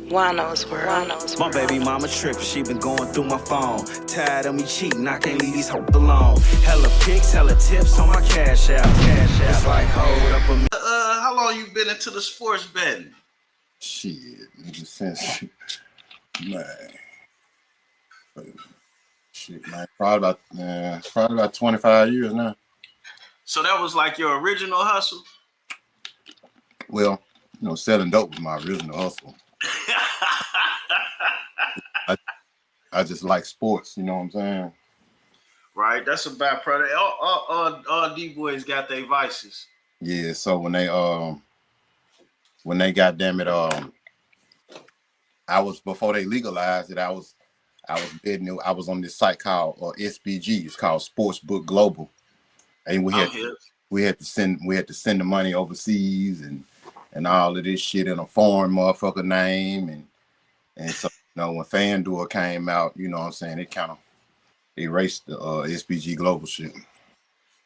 Juan-o's world. My baby mama trippin', she been going through my phone. Tired of me cheating, I can't leave these hoes alone. Hella pics, hella tips on my cash app. It's like, hold up a minute. How long you been into the sports betting? Shit, nigga, since man, shit, man, probably about 25 years now. So that was like your original hustle? Well, selling dope was my original hustle. I just like sports, you know what I'm saying? Right, that's a byproduct. All D-boys got their vices. Yeah, so when they goddamn it, I was, before they legalized it, I was betting. I was on this site called SBG. It's called Sportsbook Global, and we had to send the money overseas and all of this shit in a foreign motherfucker name, and so when FanDuel came out, you know what I'm saying, it kind of erased the SBG Global shit.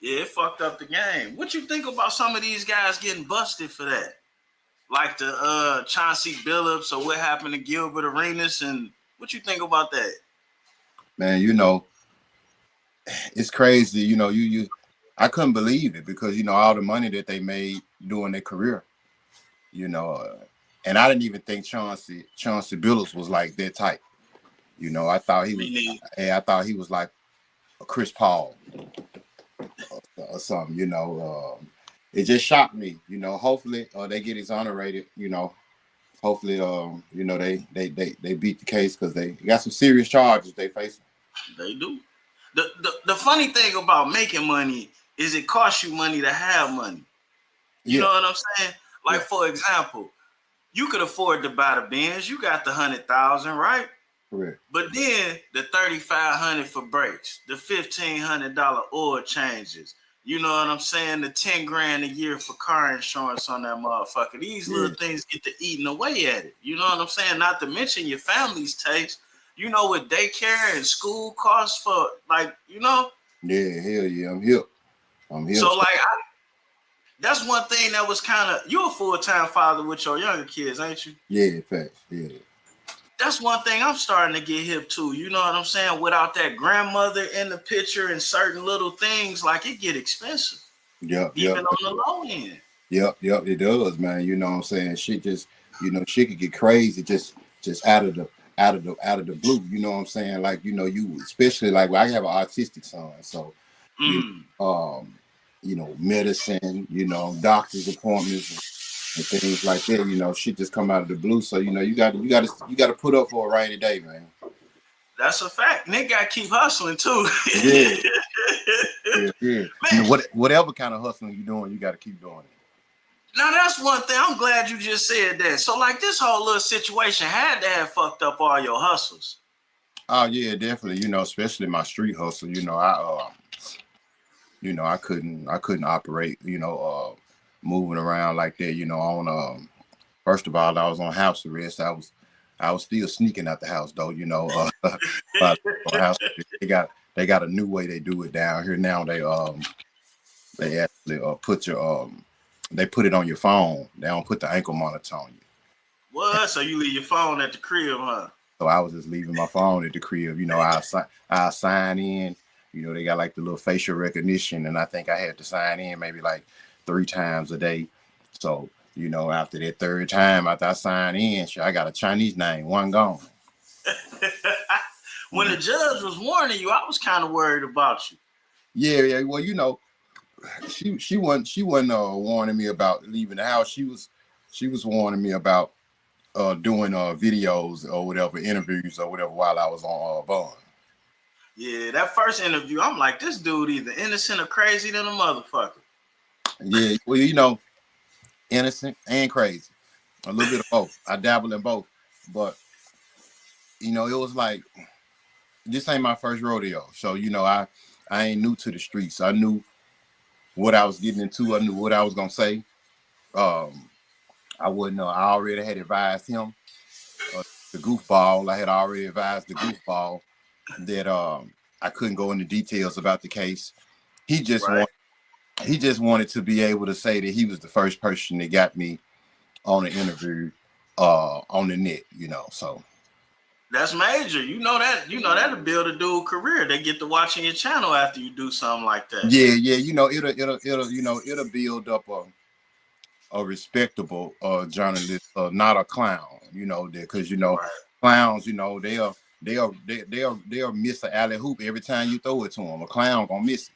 Yeah, it fucked up the game. What you think about some of these guys getting busted for that? Like the Chauncey Billups, or what happened to Gilbert Arenas, and what you think about that? Man, it's crazy. I couldn't believe it because all the money that they made during their career. And I didn't even think Chauncey Billups was like that type. I thought he was like a Chris Paul or something. It just shocked me. Hopefully they get exonerated. Hopefully they beat the case because they got some serious charges they facing. They do. The funny thing about making money is it costs you money to have money. You know what I'm saying? Like, for example, you could afford to buy the Benz. You got the $100,000, right? Correct. But then the $3,500 for brakes, the $1,500 oil changes. You know what I'm saying? The $10,000 a year for car insurance on that motherfucker. These little things get to eating away at it. You know what I'm saying? Not to mention your family's taste. What daycare and school costs for, like, Yeah, hell yeah, I'm here. So, like, that's one thing that was kind of, you're a full-time father with your younger kids, ain't you? Yeah, facts, yeah. That's one thing I'm starting to get hip to. You know what I'm saying? Without that grandmother in the picture and certain little things, like, it get expensive. Even on the low end. Yep, it does, man. You know what I'm saying? Shit just, shit could get crazy just out of the blue. You know what I'm saying? Like, you especially like, I have an autistic son, so medicine, doctor's appointments and things like that. Shit just come out of the blue. So you got to put up for a rainy day, man. That's a fact. Nick got to keep hustling too. Yeah. Whatever kind of hustling you're doing, you got to keep doing it. Now that's one thing. I'm glad you just said that. So like this whole little situation had to have fucked up all your hustles. Oh yeah, definitely. Especially my street hustle. I couldn't operate. Moving around like that. On first of all, I was on house arrest. I was still sneaking out the house though. House, they got a new way they do it down here now. They actually they put it on your phone. They don't put the ankle monitor on you. What? So you leave your phone at the crib, huh? So I was just leaving my phone at the crib. I sign in. They got like the little facial recognition, and I think I had to sign in maybe like 3 times a day. So, after that third time, after I signed in, I got a Chinese name, one gone. When the judge was warning you, I was kind of worried about you. Yeah. Well, she wasn't warning me about leaving the house. She was warning me about doing videos or whatever, interviews or whatever while I was on bond. Yeah, that first interview, I'm like, this dude either innocent or crazy than a motherfucker. Yeah, well, innocent and crazy. A little bit of both. I dabble in both. But, it was like, this ain't my first rodeo. So, I ain't new to the streets. I knew what I was getting into. I knew what I was going to say. I already had advised him, the goofball. I had already advised the goofball that I couldn't go into details about the case. He just wanted to be able to say that he was the first person that got me on an interview on the net, you know. So that's major. You know that'll build a dude career. They get to watching your channel after you do something like that. yeah, you know, it'll build up a respectable journalist, not a clown, you know, because you know, Right. clowns, you know, they'll miss an alley hoop every time you throw it to them. A clown gonna miss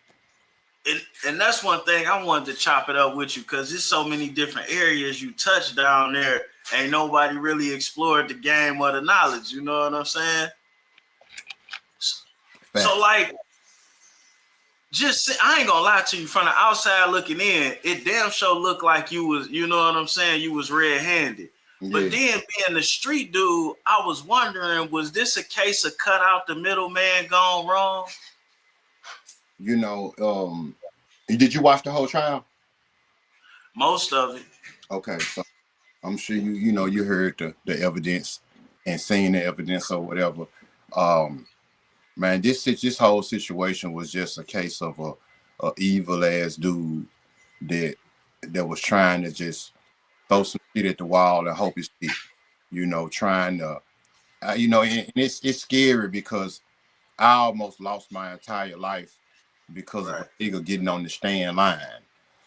it. And that's one thing I wanted to chop it up with you because there's so many different areas you touch down there. Ain't nobody really explored the game or the knowledge. You know what I'm saying? Fact. So like, I ain't gonna lie to you. From the outside looking in, it damn sure looked like you was, you know what I'm saying? You was red-handed. Yeah. But then being the street dude, I was wondering, was this a case of cut out the middleman gone wrong? You know, did you watch the whole trial? Most of it. Okay, so I'm sure you heard the evidence and seen the evidence or whatever. Man, this whole situation was just a case of a evil ass dude that was trying to just throw some shit at the wall and hope it stick. You know, trying to, and it's scary because I almost lost my entire life because of a nigga getting on the stand line,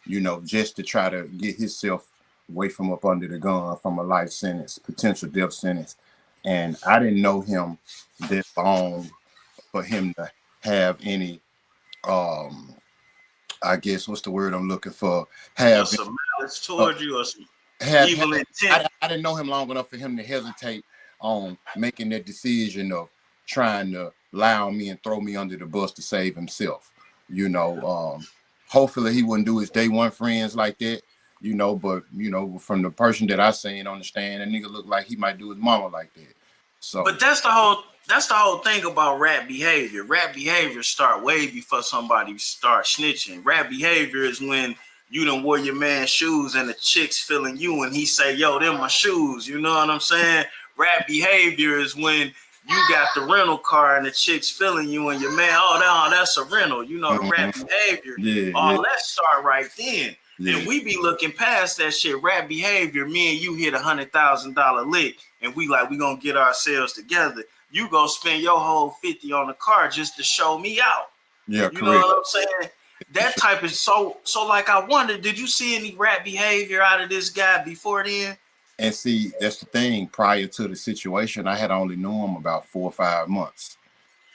you know, just to try to get himself away from up under the gun from a life sentence, potential death sentence. And I didn't know him that long for him to have any, I guess, what's the word I'm looking for? Have some malice toward you or some evil intent. I didn't know him long enough for him to hesitate on making that decision of trying to lie on me and throw me under the bus to save himself. You know, hopefully he wouldn't do his day one friends like that, you know, but you know, from the person that I seen on the stand, that nigga looked like he might do his mama like that. So but that's the whole thing about rat behavior. Rat behavior start way before somebody start snitching. Rat behavior is when you done wore your man's shoes and the chick's feeling you and he say, yo, them my shoes. You know what I'm saying? Rat behavior is when you got the rental car and the chick's feeling you and your man, that's a rental. You know, the rat behavior. Let's start right then. Yeah. And we be looking past that shit. Rat behavior, me and you hit $100,000 lick and we gonna get ourselves together. You go spend your whole 50 on the car just to show me out. Yeah, you correct. know what I'm saying? That type of so like I wonder, did you see any rat behavior out of this guy before then? And see, that's the thing. Prior to the situation, I had only known him about 4 or 5 months.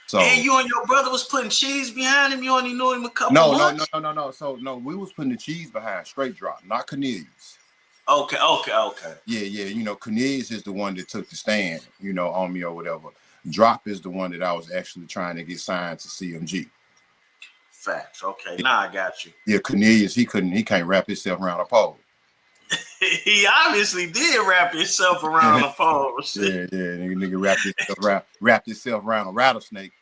So and you and your brother was putting cheese behind him. You only knew him a couple months. No. So no, we was putting the cheese behind straight drop, not Cornelius. Okay. Yeah. You know, Cornelius is the one that took the stand, you know, on me or whatever. Drop is the one that I was actually trying to get signed to CMG. Facts. Okay, now I got you. Yeah, Cornelius, he can't wrap himself around a pole. He obviously did wrap himself around a pole. Yeah, nigga wrapped himself around a rattlesnake.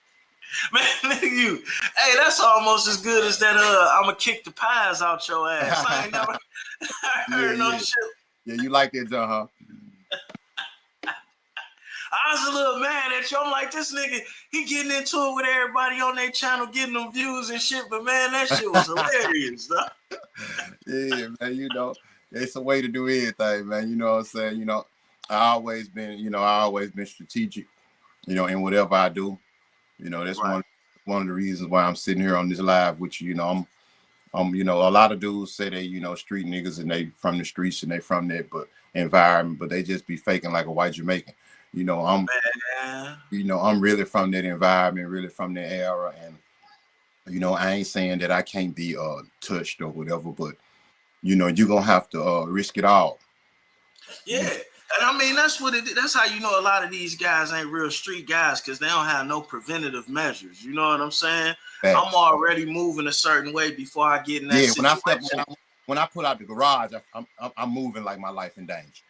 Man, nigga, you. Hey, that's almost as good as that. I'ma kick the pies out your ass. I ain't never heard no shit. Yeah, you like that, John, huh? I was a little mad at you. I'm like, this nigga, he getting into it with everybody on their channel, getting them views and shit. But man, that shit was hilarious, though. Yeah, man, you know, it's a way to do anything, man. You know what I'm saying? You know, I always been strategic, you know, in whatever I do. You know, that's one of the reasons why I'm sitting here on this live with you. You know, I'm you know, a lot of dudes say they, you know, street niggas and they from the streets and they from that environment, but they just be faking like a white Jamaican. You know, I'm really from that environment, really from that era. And, you know, I ain't saying that I can't be touched or whatever, but, you know, you're going to have to risk it all. Yeah. And I mean, that's how you know a lot of these guys ain't real street guys because they don't have no preventative measures. You know what I'm saying? Thanks. I'm already moving a certain way before I get in that situation. When I pull out the garage, I'm moving like my life in danger.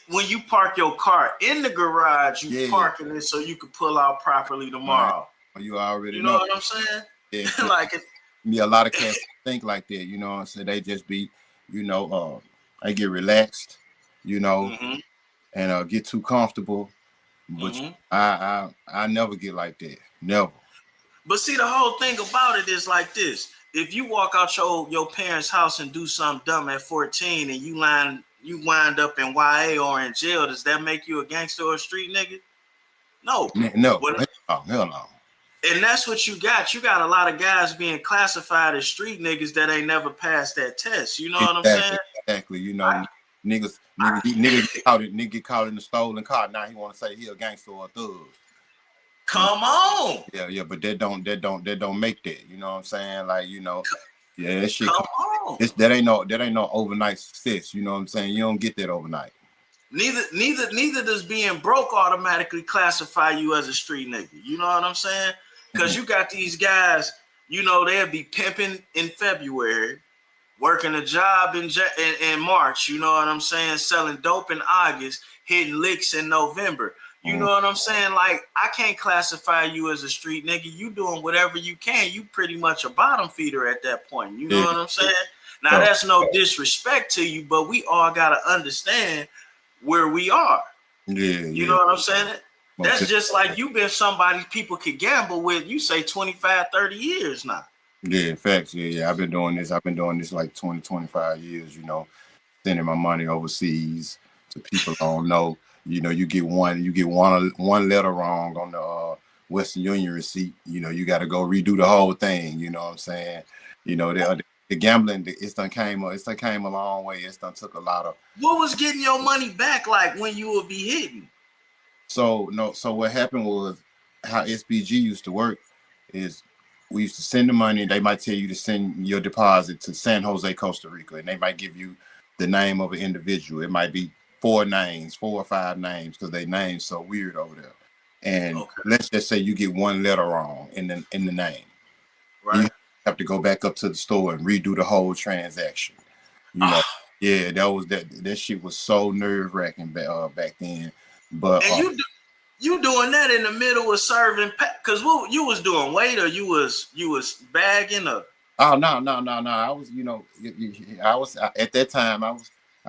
When you park your car in the garage, you parking it so you can pull out properly tomorrow. You already know what I'm saying? Yeah. Like it. Yeah, a lot of cats think like that, you know what I'm saying? They just be, you know, they get relaxed, you know, and get too comfortable. But I never get like that. Never. But see, the whole thing about it is like this. If you walk out your parents' house and do something dumb at 14 and you lying you wind up in YA or in jail, does that make you a gangster or a street nigga? No. No. Hell no. And that's what you got. You got a lot of guys being classified as street niggas that ain't never passed that test. You know what I'm saying? Exactly. You know, niggas get caught in the stolen car. Now he want to say he a gangster or a thug. Come on. Yeah, but that don't make that. You know what I'm saying? Like, you know, yeah, that shit. Come on. That ain't no overnight success. You know what I'm saying? You don't get that overnight. Neither does being broke automatically classify you as a street nigga. You know what I'm saying? Because you got these guys, you know, they'll be pimping in February, working a job in March, you know what I'm saying? Selling dope in August, hitting licks in November. You know what I'm saying? Like, I can't classify you as a street nigga. You doing whatever you can. You pretty much a bottom feeder at that point. You know what I'm saying? Now, that's no disrespect to you, but we all got to understand where we are. You know what I'm saying? That's just like you been somebody people could gamble with, you say 25, 30 years now. Yeah, facts. Yeah. I've been doing this like 20, 25 years, you know, sending my money overseas to people I don't know. You know, you get one letter wrong on the Western Union receipt. You know, you got to go redo the whole thing. You know what I'm saying? You know, the gambling, it's done came a long way. It's done took a lot of. What was getting your money back like when you would be hitting? So what happened was how SBG used to work is we used to send the money. They might tell you to send your deposit to San Jose, Costa Rica, and they might give you the name of an individual. It might be 4 or 5 names because they names so weird over there. And let's just say you get one letter wrong in the name. Right. You have to go back up to the store and redo the whole transaction. You know, yeah, that shit was so nerve-wracking back then. But and you doing that in the middle of serving, because what you was doing, weight, or you was bagging or? Oh no! I was, you know, I was at that time. I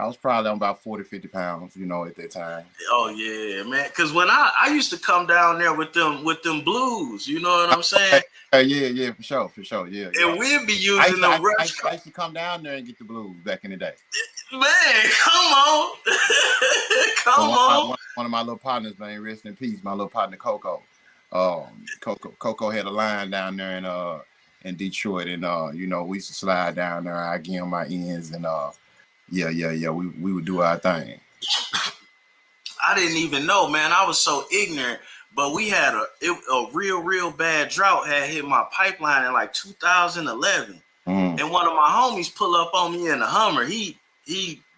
was probably on about 40, 50 pounds, you know, at that time. Oh yeah, man. Because when I used to come down there with them blues, you know what I'm saying? Yeah, for sure, yeah. And we'd be using the rush. I used to come down there and get the blues back in the day. Man, come on, come on. One of my little partners, man, rest in peace. My little partner Coco. Coco had a line down there in Detroit, and you know, we used to slide down there. I give him my ends, and yeah. We would do our thing. I didn't even know, man. I was so ignorant. But we had a real bad drought had hit my pipeline in like 2011. And one of my homies pull up on me in the Hummer. He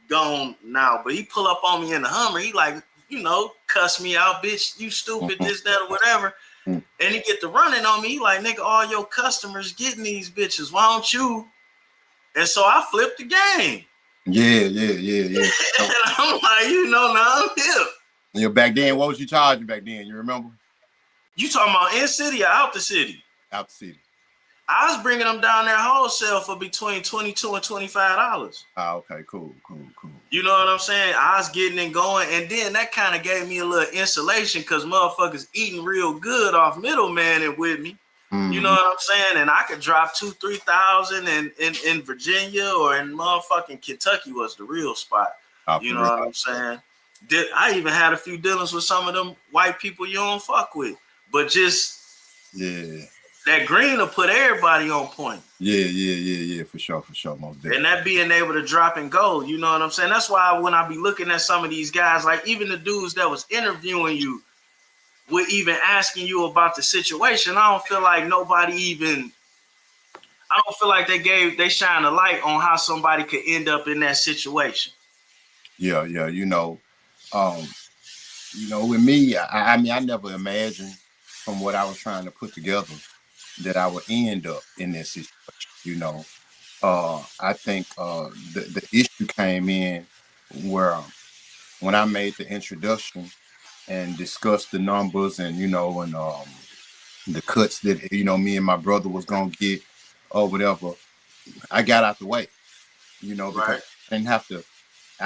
gone now, but he pull up on me in the Hummer. He like, you know, cuss me out, bitch, you stupid, this, that, or whatever. And he get to running on me. He like, nigga, all your customers getting these bitches. Why don't you? And so I flipped the game. Yeah. And I'm like, you know, now I'm hip. You know, back then, what was you charging back then? You remember? You talking about in city or out the city? Out the city. I was bringing them down there wholesale for between $22 and $25. Ah, okay, cool. You know what I'm saying? I was getting it going, and then that kind of gave me a little insulation because motherfuckers eating real good off middleman and with me. You know what I'm saying? And I could drop 2,000-3,000 in Virginia or in motherfucking Kentucky was the real spot. You know what I'm saying? I even had a few dealings with some of them white people you don't fuck with, but just that green will put everybody on point. Yeah, for sure, most definitely. And that being able to drop and go, you know what I'm saying? That's why when I be looking at some of these guys, like even the dudes that was interviewing you, with even asking you about the situation, I don't feel like they shine a light on how somebody could end up in that situation. Yeah, you know, with me, I mean, I never imagined from what I was trying to put together that I would end up in this situation. You know, I think the issue came in where when I made the introduction and discussed the numbers and, you know, and the cuts that, you know, me and my brother was going to get or whatever, I got out the way, you know, because I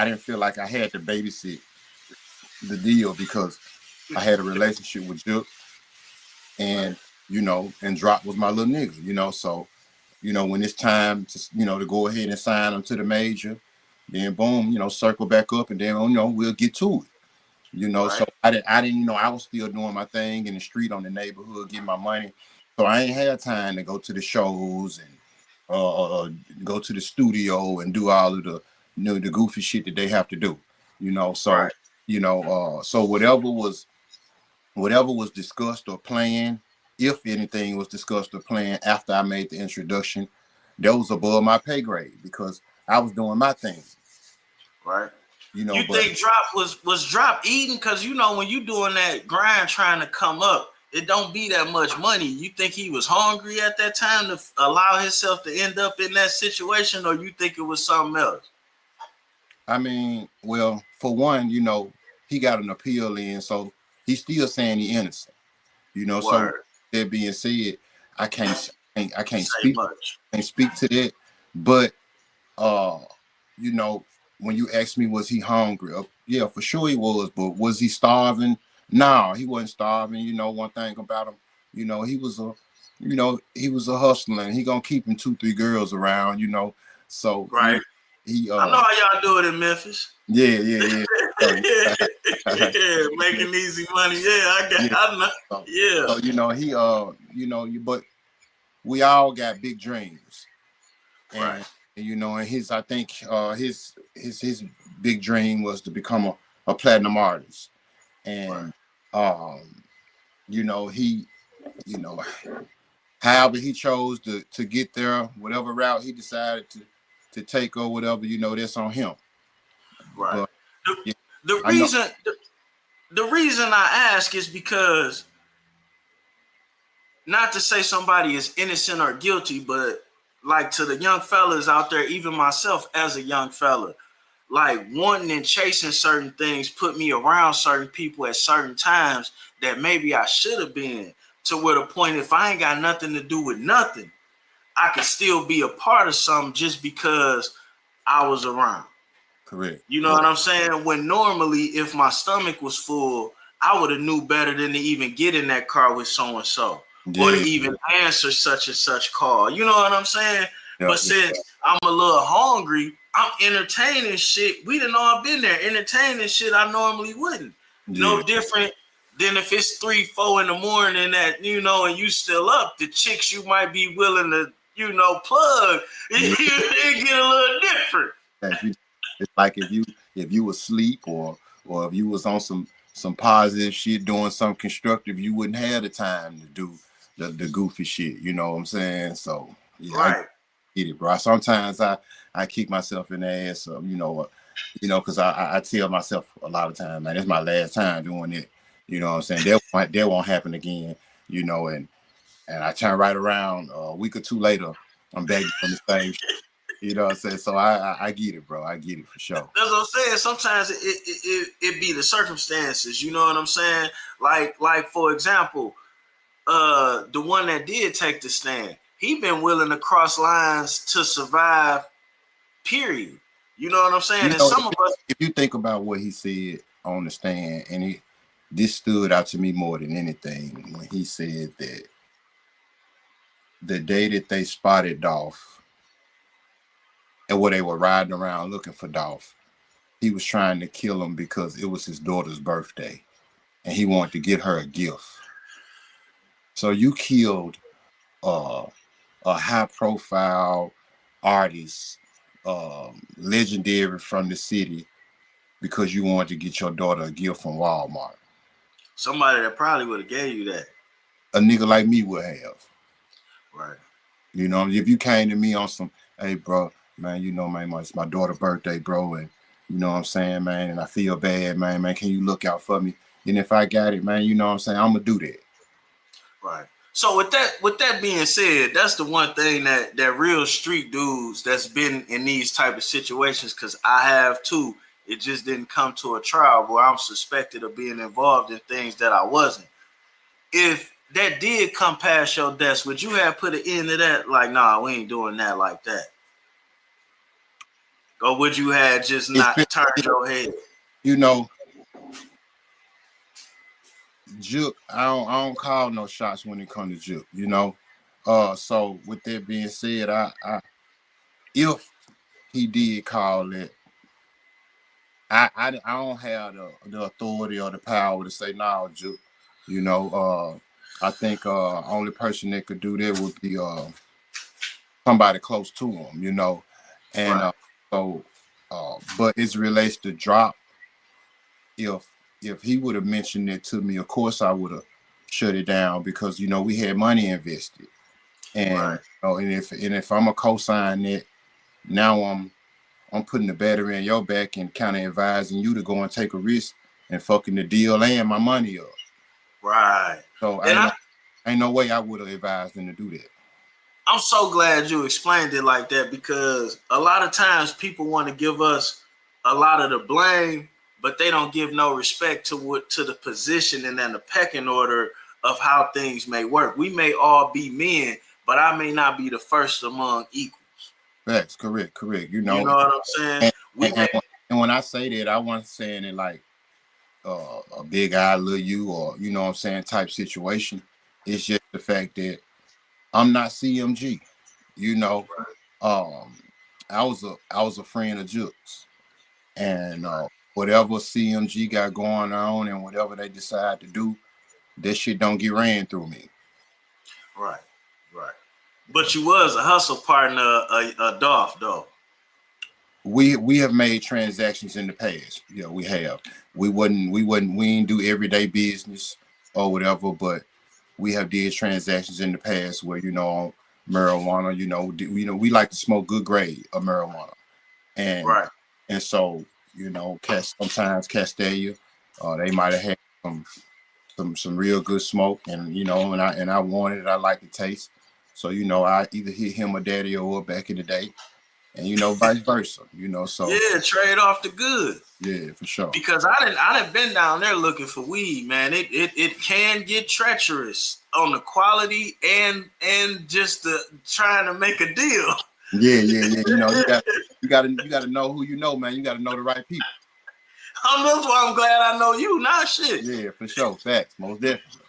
didn't feel like I had to babysit the deal because I had a relationship with Juke and, you know, and Drop was my little nigga, you know, so, you know, when it's time to, you know, to go ahead and sign him to the major, then boom, circle back up, and then we'll get to it. Right. So I didn't, I was still doing my thing in the street, on the neighborhood, getting my money. So I ain't had time to go to the shows and go to the studio and do all of the, the goofy shit that they have to do. So Right. so whatever was discussed or planned, if anything was discussed or planned after I made the introduction, that was above my pay grade because I was doing my thing. Right. You But think Drop was Drop eating? Because when you doing that grind trying to come up, it don't be that much money. You think he was hungry at that time to allow himself to end up in that situation, or you think it was something else? I mean, well, for one, he got an appeal in, so he's still saying he's innocent. So Word. that being said, I can't Say speak much. to that. But uh, you know, when you ask me, was he hungry? Yeah, for sure he was. But was he starving? No, he wasn't starving. One thing about him, he was a hustler, and he gonna keep him 2-3 girls around. So Right. he I know how y'all do it in Memphis. yeah. So, Yeah, making easy money. Yeah, yeah. I know. So, Yeah. so but we all got big dreams, Right. and and I think his big dream was to become a platinum artist, Right. and he you know however he chose to get there, whatever route he decided to take or whatever, that's on him. Right. But The, yeah, the I know. reason the reason I ask is because, not to say somebody is innocent or guilty, but like, to the young fellas out there, even myself as a young fella, like, wanting and chasing certain things put me around certain people at certain times that maybe I should have been, to where the point, if I ain't got nothing to do with nothing, I could still be a part of something just because I was around. Correct. You know what I'm saying? When normally, if my stomach was full, I would have knew better than to even get in that car with so and so, or to Yeah, even answer such and such call. You know what I'm saying? yeah, But since I'm a little hungry, I'm entertaining shit. We done all been there, entertaining shit I normally wouldn't. No yeah. different than if it's 3-4 in the morning that, and you still up. The chicks you might be willing to, plug, Yeah. it get a little different. It's like if you was asleep, or if you was on some positive shit, doing something constructive, you wouldn't have the time to do the goofy shit. You know what I'm saying? So yeah, I Right. get it, bro. Sometimes I kick myself in the ass, because I tell myself a lot of times, man, it's my last time doing it. You know what I'm saying? That won't happen again. And I turn right around a week or two later, I'm back on the same shit. You know what I'm saying? So I get it, bro. I get it for sure. That's what I'm saying. Sometimes it be the circumstances. You know what I'm saying? Like for example, the one that did take the stand, he been willing to cross lines to survive. Period. You know what I'm saying? And some of us, If you think about what he said on the stand, and this stood out to me more than anything when he said that the day that they spotted Dolph, and where they were riding around looking for Dolph, he was trying to kill him because it was his daughter's birthday, and he wanted to get her a gift. So you killed uh, a high-profile artist, legendary from the city, because you wanted to get your daughter a gift from Walmart. somebody that probably would have gave you that. A nigga like me would have. Right. If you came to me on some, hey, bro, man, man, it's my daughter's birthday, bro, and you know what I'm saying, man, and I feel bad, man, can you look out for me? And if I got it, man, you know what I'm saying, I'm gonna do that. Right. So with that being said, that's the one thing that real street dudes that's been in these type of situations, because I have too. It just didn't come to a trial where I'm suspected of being involved in things that I wasn't. If that did come past your desk, would you have put an end to that? Like, nah, we ain't doing that like that. Or would you have just not turned your head? You know, Juke, I don't call no shots when it comes to Juke, So with that being said, I if he did call it, I don't have the authority or the power to say no, Juke. You know, I think only person that could do that would be somebody close to him. You know, and Right. so but as it relates to drop, if he would have mentioned it to me, of course I would have shut it down because you know we had money invested, and Right. and if I'm a co-sign it, now I'm putting the battery in your back and kind of advising you to go and take a risk and fucking the deal and my money up. Right. So And ain't no way I would have advised them to do that. I'm so glad you explained it like that because a lot of times people want to give us a lot of the blame, but they don't give no respect to the position and then the pecking order of how things may work. We may all be men, but I may not be the first among equals. That's correct. You You know, know what I'm saying? and, We may and when I say that, I wasn't saying it like a big I love you or you know what I'm saying type situation. It's just the fact that I'm not CMG. You know, um, I was a friend of Jukes, and whatever CMG got going on and whatever they decide to do, that shit don't get ran through me. right, right. But you was a hustle partner, a Dolph though. We have made transactions in the past. Yeah, we have. We ain't do everyday business or whatever, but we have did transactions in the past where you know marijuana. You know we like to smoke good grade of marijuana, and Right, so you know, sometimes Castelia, they might have had some real good smoke, and you know, and I wanted it. I like the taste, so you know, I either hit him or Daddy or back in the day, and you know, vice versa. You know, so yeah, trade off the good. yeah, for sure. Because I didn't been down there looking for weed, man. It can get treacherous on the quality and just the trying to make a deal. Yeah. You know, you got to know who you know, man. You got to know the right people. That's why I'm glad I know you. Nah, shit. Yeah, for sure. Facts, most definitely.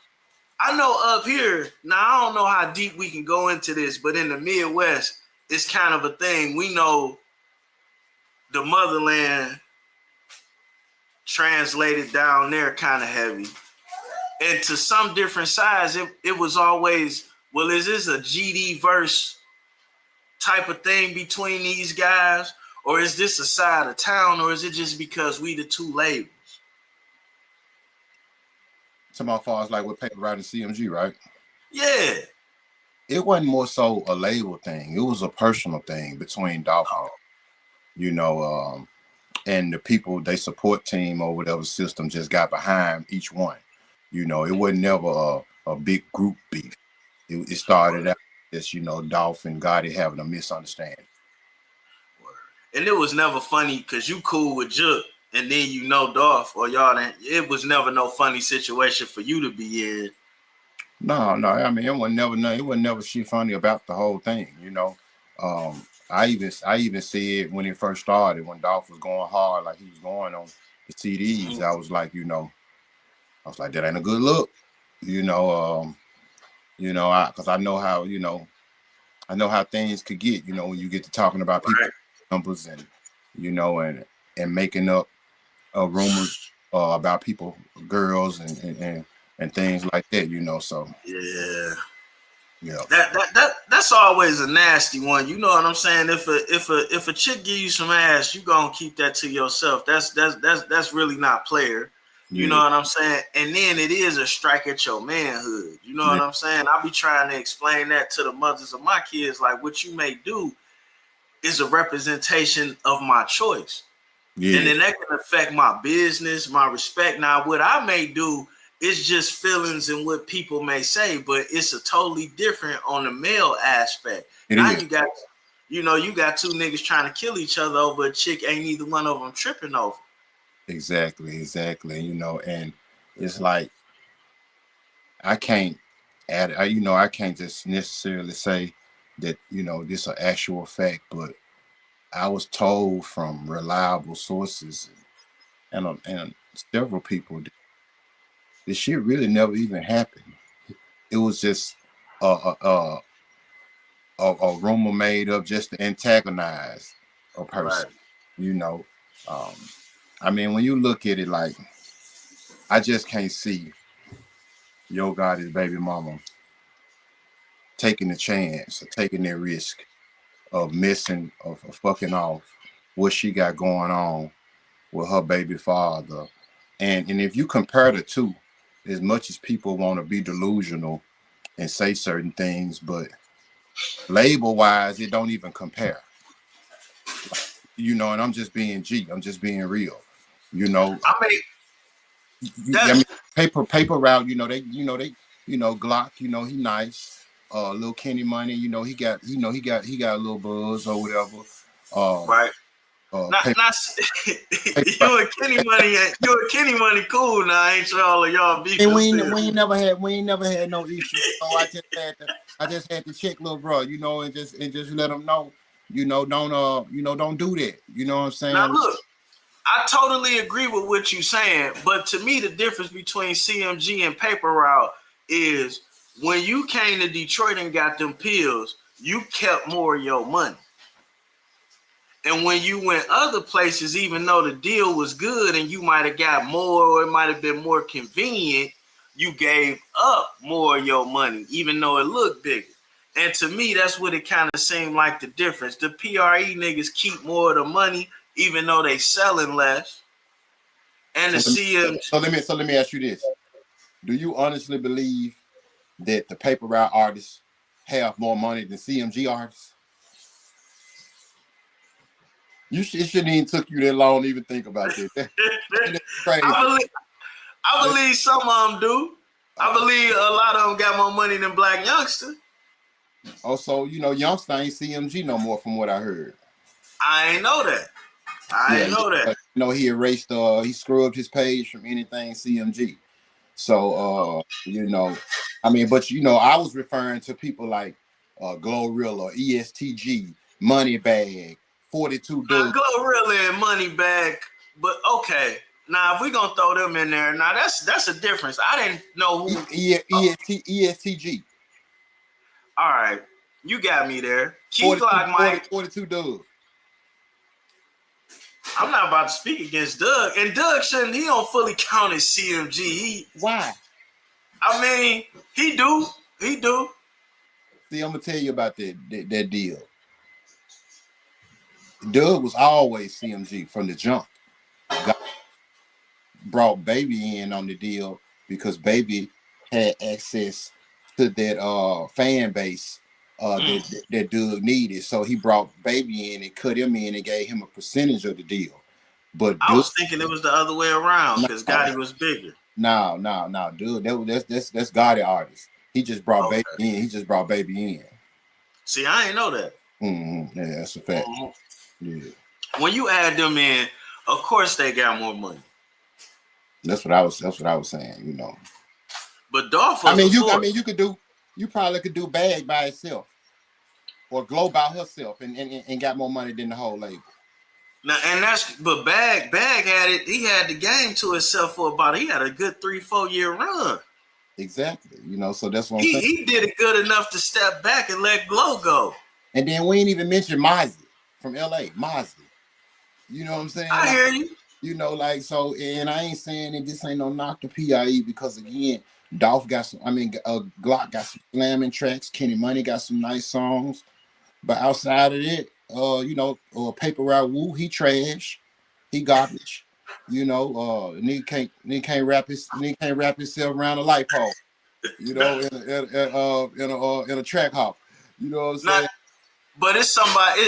I know up here. Now I don't know how deep we can go into this, but in the Midwest, it's kind of a thing. We know the motherland translated down there kind of heavy. And to some different sides, it was always, well, is this a GD verse type of thing between these guys? Or is this a side of town? Or is it just because we the two labels? Some of far as like with paper riding CMG, right? Yeah. It wasn't more so a label thing. It was a personal thing between Dolph and you know, and the people they support team or whatever system just got behind each one. You know, it wasn't never a big group beef. It started out as you know, Dolph and Gotti having a misunderstanding. And it was never funny because you cool with Jook and then you know Dolph or y'all. It was never no funny situation for you to be in. No. I mean, it wasn't never shit funny about the whole thing. You know, I even said when it first started, when Dolph was going hard, like he was going on the CDs, I was like, you know, that ain't a good look. You know, because I know how I know how things could get. You know, when you get to talking about people Right. numbers and you know and making up rumors about people, girls and things like that. You know, so Yeah. yeah. That's always a nasty one. You know what I'm saying? If a chick give you some ass, you gonna keep that to yourself. That's really not player. You know Yeah, what I'm saying? And then it is a strike at your manhood. You know yeah, what I'm saying? I'll be trying to explain that to the mothers of my kids. Like what you may do is a representation of my choice. And yeah, then that can affect my business, my respect. Now, what I may do is just feelings and what people may say, but it's a totally different on the male aspect. it Now is. you got two niggas trying to kill each other over a chick ain't neither one of them tripping over. Exactly. You know, and it's like I can't I can't just necessarily say that, you know, this is an actual fact, but I was told from reliable sources and several people that this shit really never even happened. It was just a a, a, a rumor made up just to antagonize a Right. person, you know. Um, I mean, when you look at it, like, I just can't see Yo Gotti's baby mama taking the chance or taking that risk of missing of fucking off what she got going on with her baby father. And if you compare the two, as much as people want to be delusional and say certain things, but label wise, it don't even compare. You know, and I'm just being I'm just being real. You know, I mean, I mean, that paper route. Glock. You know, he nice. Little Kenny Money. You know, he got a little buzz or whatever. right. Not Paper, paper you and Kenny Money cool now, ain't y'all and beefing still. we ain't never had no issue. So I just had to check little bro, you know, and just let him know, don't do that. You know what I'm Now saying? look, I totally agree with what you're saying, but to me the difference between CMG and Paper Route is when you came to Detroit and got them pills, you kept more of your money. And when you went other places, even though the deal was good and you might have got more or it might have been more convenient, you gave up more of your money, even though it looked bigger. And to me, that's what it kind of seemed like the difference. The PRE niggas keep more of the money, even though they selling less. And the CM. So let me ask you this: do you honestly believe that the Paper Route artists have more money than CMG artists? It shouldn't even took you that long to even think about that. That's crazy. I believe some of them do. I believe a lot of them got more money than Black Youngster. Also, Youngster ain't CMG no more, from what I heard. I ain't know that. I ain't know that. He erased, he scrubbed his page from anything CMG. So, I mean, but I was referring to people like Glorilla, ESTG, Moneybag, 42 Doug. Glorilla and Moneybag, but okay. Now, if we're gonna throw them in there, now that's a difference. I didn't know who ESTG. All right, you got me there. Key Glock, Mike. 42 Doug. I'm not about to speak against Doug, and Doug shouldn't. He don't fully count as CMG. Why? I mean, he do. He do. See, I'm gonna tell you about that deal. Doug was always CMG from the jump. Brought Baby in on the deal because Baby had access to that fan base that Doug needed. So he brought Baby in and cut him in and gave him a percentage of the deal. But I was thinking it was the other way around because Gotti was bigger. No, dude. That's Gotti artist. He just brought Baby in. He just brought Baby in. See, I ain't know that. Mm-hmm. Yeah, that's a fact. Mm-hmm. Yeah. When you add them in, of course they got more money. That's what I was saying. But Dolph, you probably could do Bag by itself, or Glow by herself, and got more money than the whole label. Now, but Bag had it. He had the game to himself for he had a good 3-4 year run. Exactly. So that's what I'm saying. He did it good enough to step back and let Glow go. And then we ain't even mentioned Mozzie from LA. Mozzie. You know what I'm saying? I hear you. So, and I ain't saying that this ain't no knock to PIE, because again, Dolph Glock got some slamming tracks. Kenny Money got some nice songs. But outside of it, Paper Route Woo, he trash. He garbage. Nigga can't wrap himself around a light pole. In a track hop. You know what I'm saying? But it's somebody.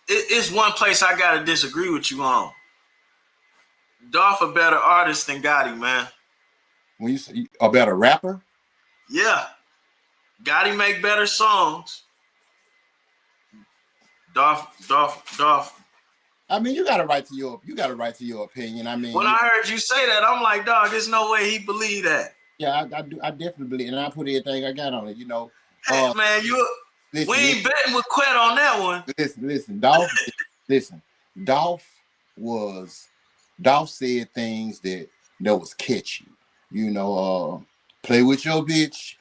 It's one place I gotta disagree with you on. Dolph a better artist than Gotti, man. When you say a better rapper? Yeah. Gotti make better songs. Dolph. I mean, you got a right to your opinion. I mean, when I heard you say that, I'm like, dog, there's no way he believe that. Yeah, I do. I definitely believe, and I put everything I got on it. Hey, man, we ain't betting with Quet on that one. Listen, Dolph. Dolph said things that was catchy. Play with your bitch.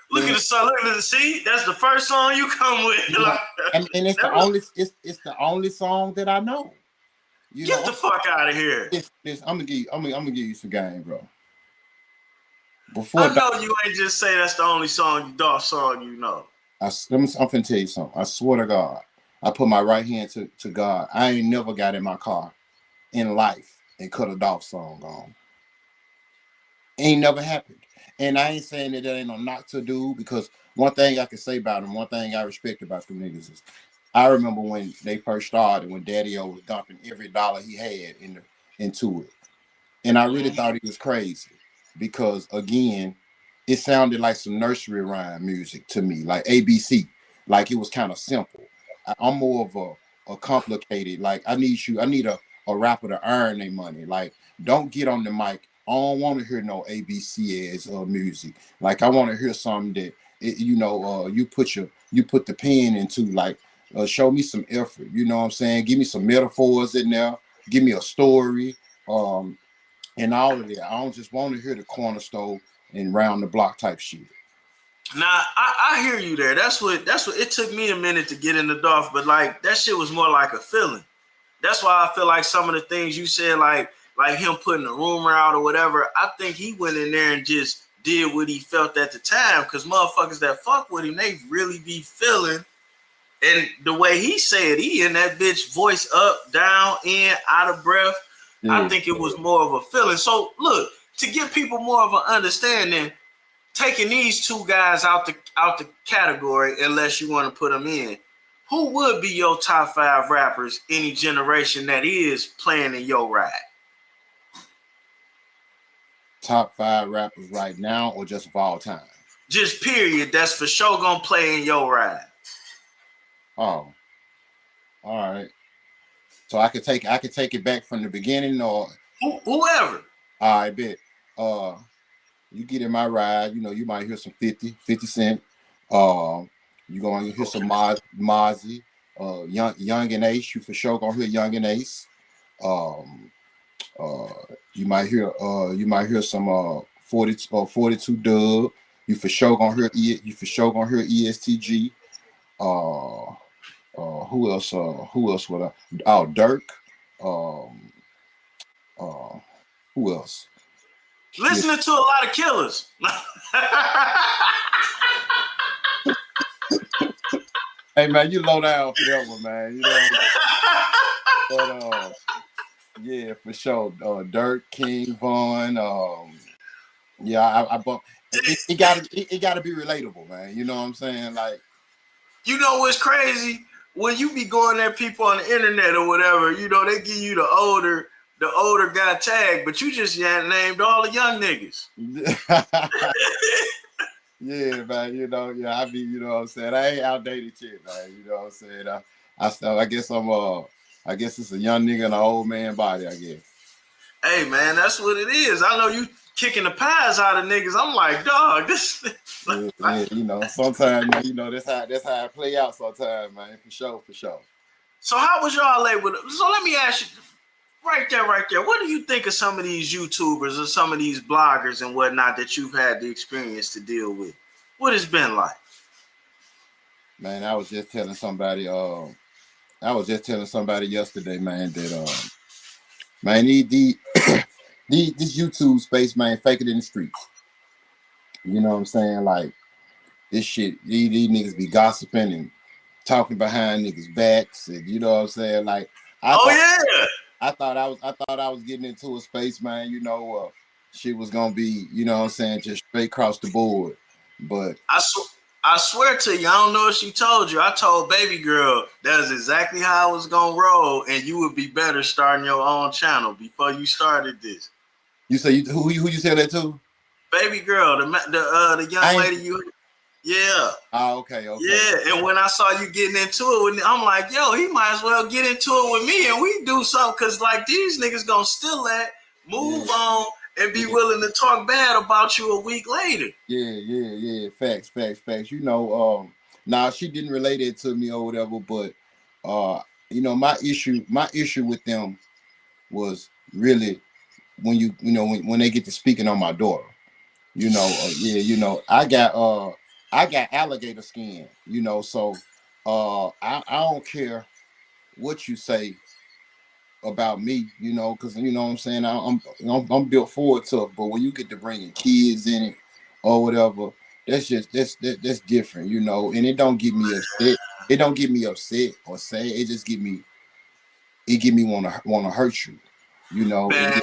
Look at the song. Look at the see. That's the first song you come with. And it's the only song that I know. You Get know, the fuck out of here. I'm gonna give you some game, bro. Before I know you ain't just say that's the only Dolph song you know. I'm finna tell you something. I swear to God, I put my right hand to God. I ain't never got in my car in life and cut a Dolph song on. Ain't never happened. And I ain't saying that ain't no knock to do, because one thing I can say about them, one thing I respect about them niggas is, I remember when they first started, when Daddy-O was dumping every dollar he had into it. And I really thought he was crazy because, again, it sounded like some nursery rhyme music to me, like ABC. Like it was kind of simple. I'm more of a complicated, like I need a rapper to earn their money. Like, don't get on the mic. I don't want to hear no ABC as music. Like, I want to hear something that you put the pen into, like, show me some effort. You know what I'm saying? Give me some metaphors in there. Give me a story. And all of that. I don't just want to hear the corner store and round the block type shit. Nah, I hear you there. That's what it took me a minute to get in the Dolph, but like that shit was more like a feeling. That's why I feel like some of the things you said, like him putting the rumor out or whatever, I think he went in there and just did what he felt at the time, because motherfuckers that fuck with him, they really be feeling. And the way he said, he in that bitch voice up, down, in, out of breath. Yeah. I think it was more of a feeling. So look, to give people more of an understanding, taking these two guys out the category, unless you want to put them in, who would be your top 5 rappers any generation that is playing in your ride? Top 5 rappers right now, or just of all time? Just period. That's for sure gonna play in your ride. Oh, all right. So I could take it back from the beginning, or whoever. All right, bet. You get in my ride, you might hear some 50 Cent. You gonna hear some Mozzie, Young and Ace. You for sure gonna hear Young and Ace. You might hear some 42 Dub. You for sure gonna hear ESTG. Who else? Who else would I? Oh, Dirk. Who else? Listening to a lot of killers. Hey man, you low down for that one, man. But yeah, for sure. Dirk, King Von. Yeah, I bump. It gotta be relatable, man. You know what I'm saying? Like, you know what's crazy? When you be going at people on the internet or whatever, they give you the older guy tag, but you just named all the young niggas. Yeah, man. I be, what I'm saying? I ain't outdated shit, man. You know what I'm saying? I guess it's a young nigga in an old man body, I guess. Hey, man, that's what it is. I know you kicking the pies out of niggas. I'm like, dog, this. Yeah, sometimes, man, that's how it play out sometimes, man. For sure. So how was y'all labeled? So let me ask you, right there. What do you think of some of these YouTubers or some of these bloggers and whatnot that you've had the experience to deal with? What it's been like? Man, I was just telling somebody yesterday, man, that man, this YouTube space, man, fake it in the streets. You know what I'm saying? Like, this shit, these niggas be gossiping and talking behind niggas' backs, and you know what I'm saying? Like, I thought I was getting into a space, man. Shit was gonna be, you know what I'm saying, just straight across the board. But I swear to you, I don't know if she told you. I told baby girl that's exactly how I was gonna roll, and you would be better starting your own channel before you started this. You say who you said that to? Baby girl, the young lady you. Yeah. Oh, okay. Yeah, and when I saw you getting into it, I'm like, yo, he might as well get into it with me, and we do something, because like these niggas gonna still move on and be willing to talk bad about you a week later. Yeah. Facts. Nah, she didn't relate it to me or whatever, but my issue with them was really when they get to speaking on my daughter. I got alligator skin, so I don't care what you say about me, you know, because you know what I'm saying. I'm built for it tough, but when you get to bringing kids in it or whatever, that's different, you know. And it don't get me upset. It don't get me upset or sad. It just get me wanna hurt you, you know. And Man,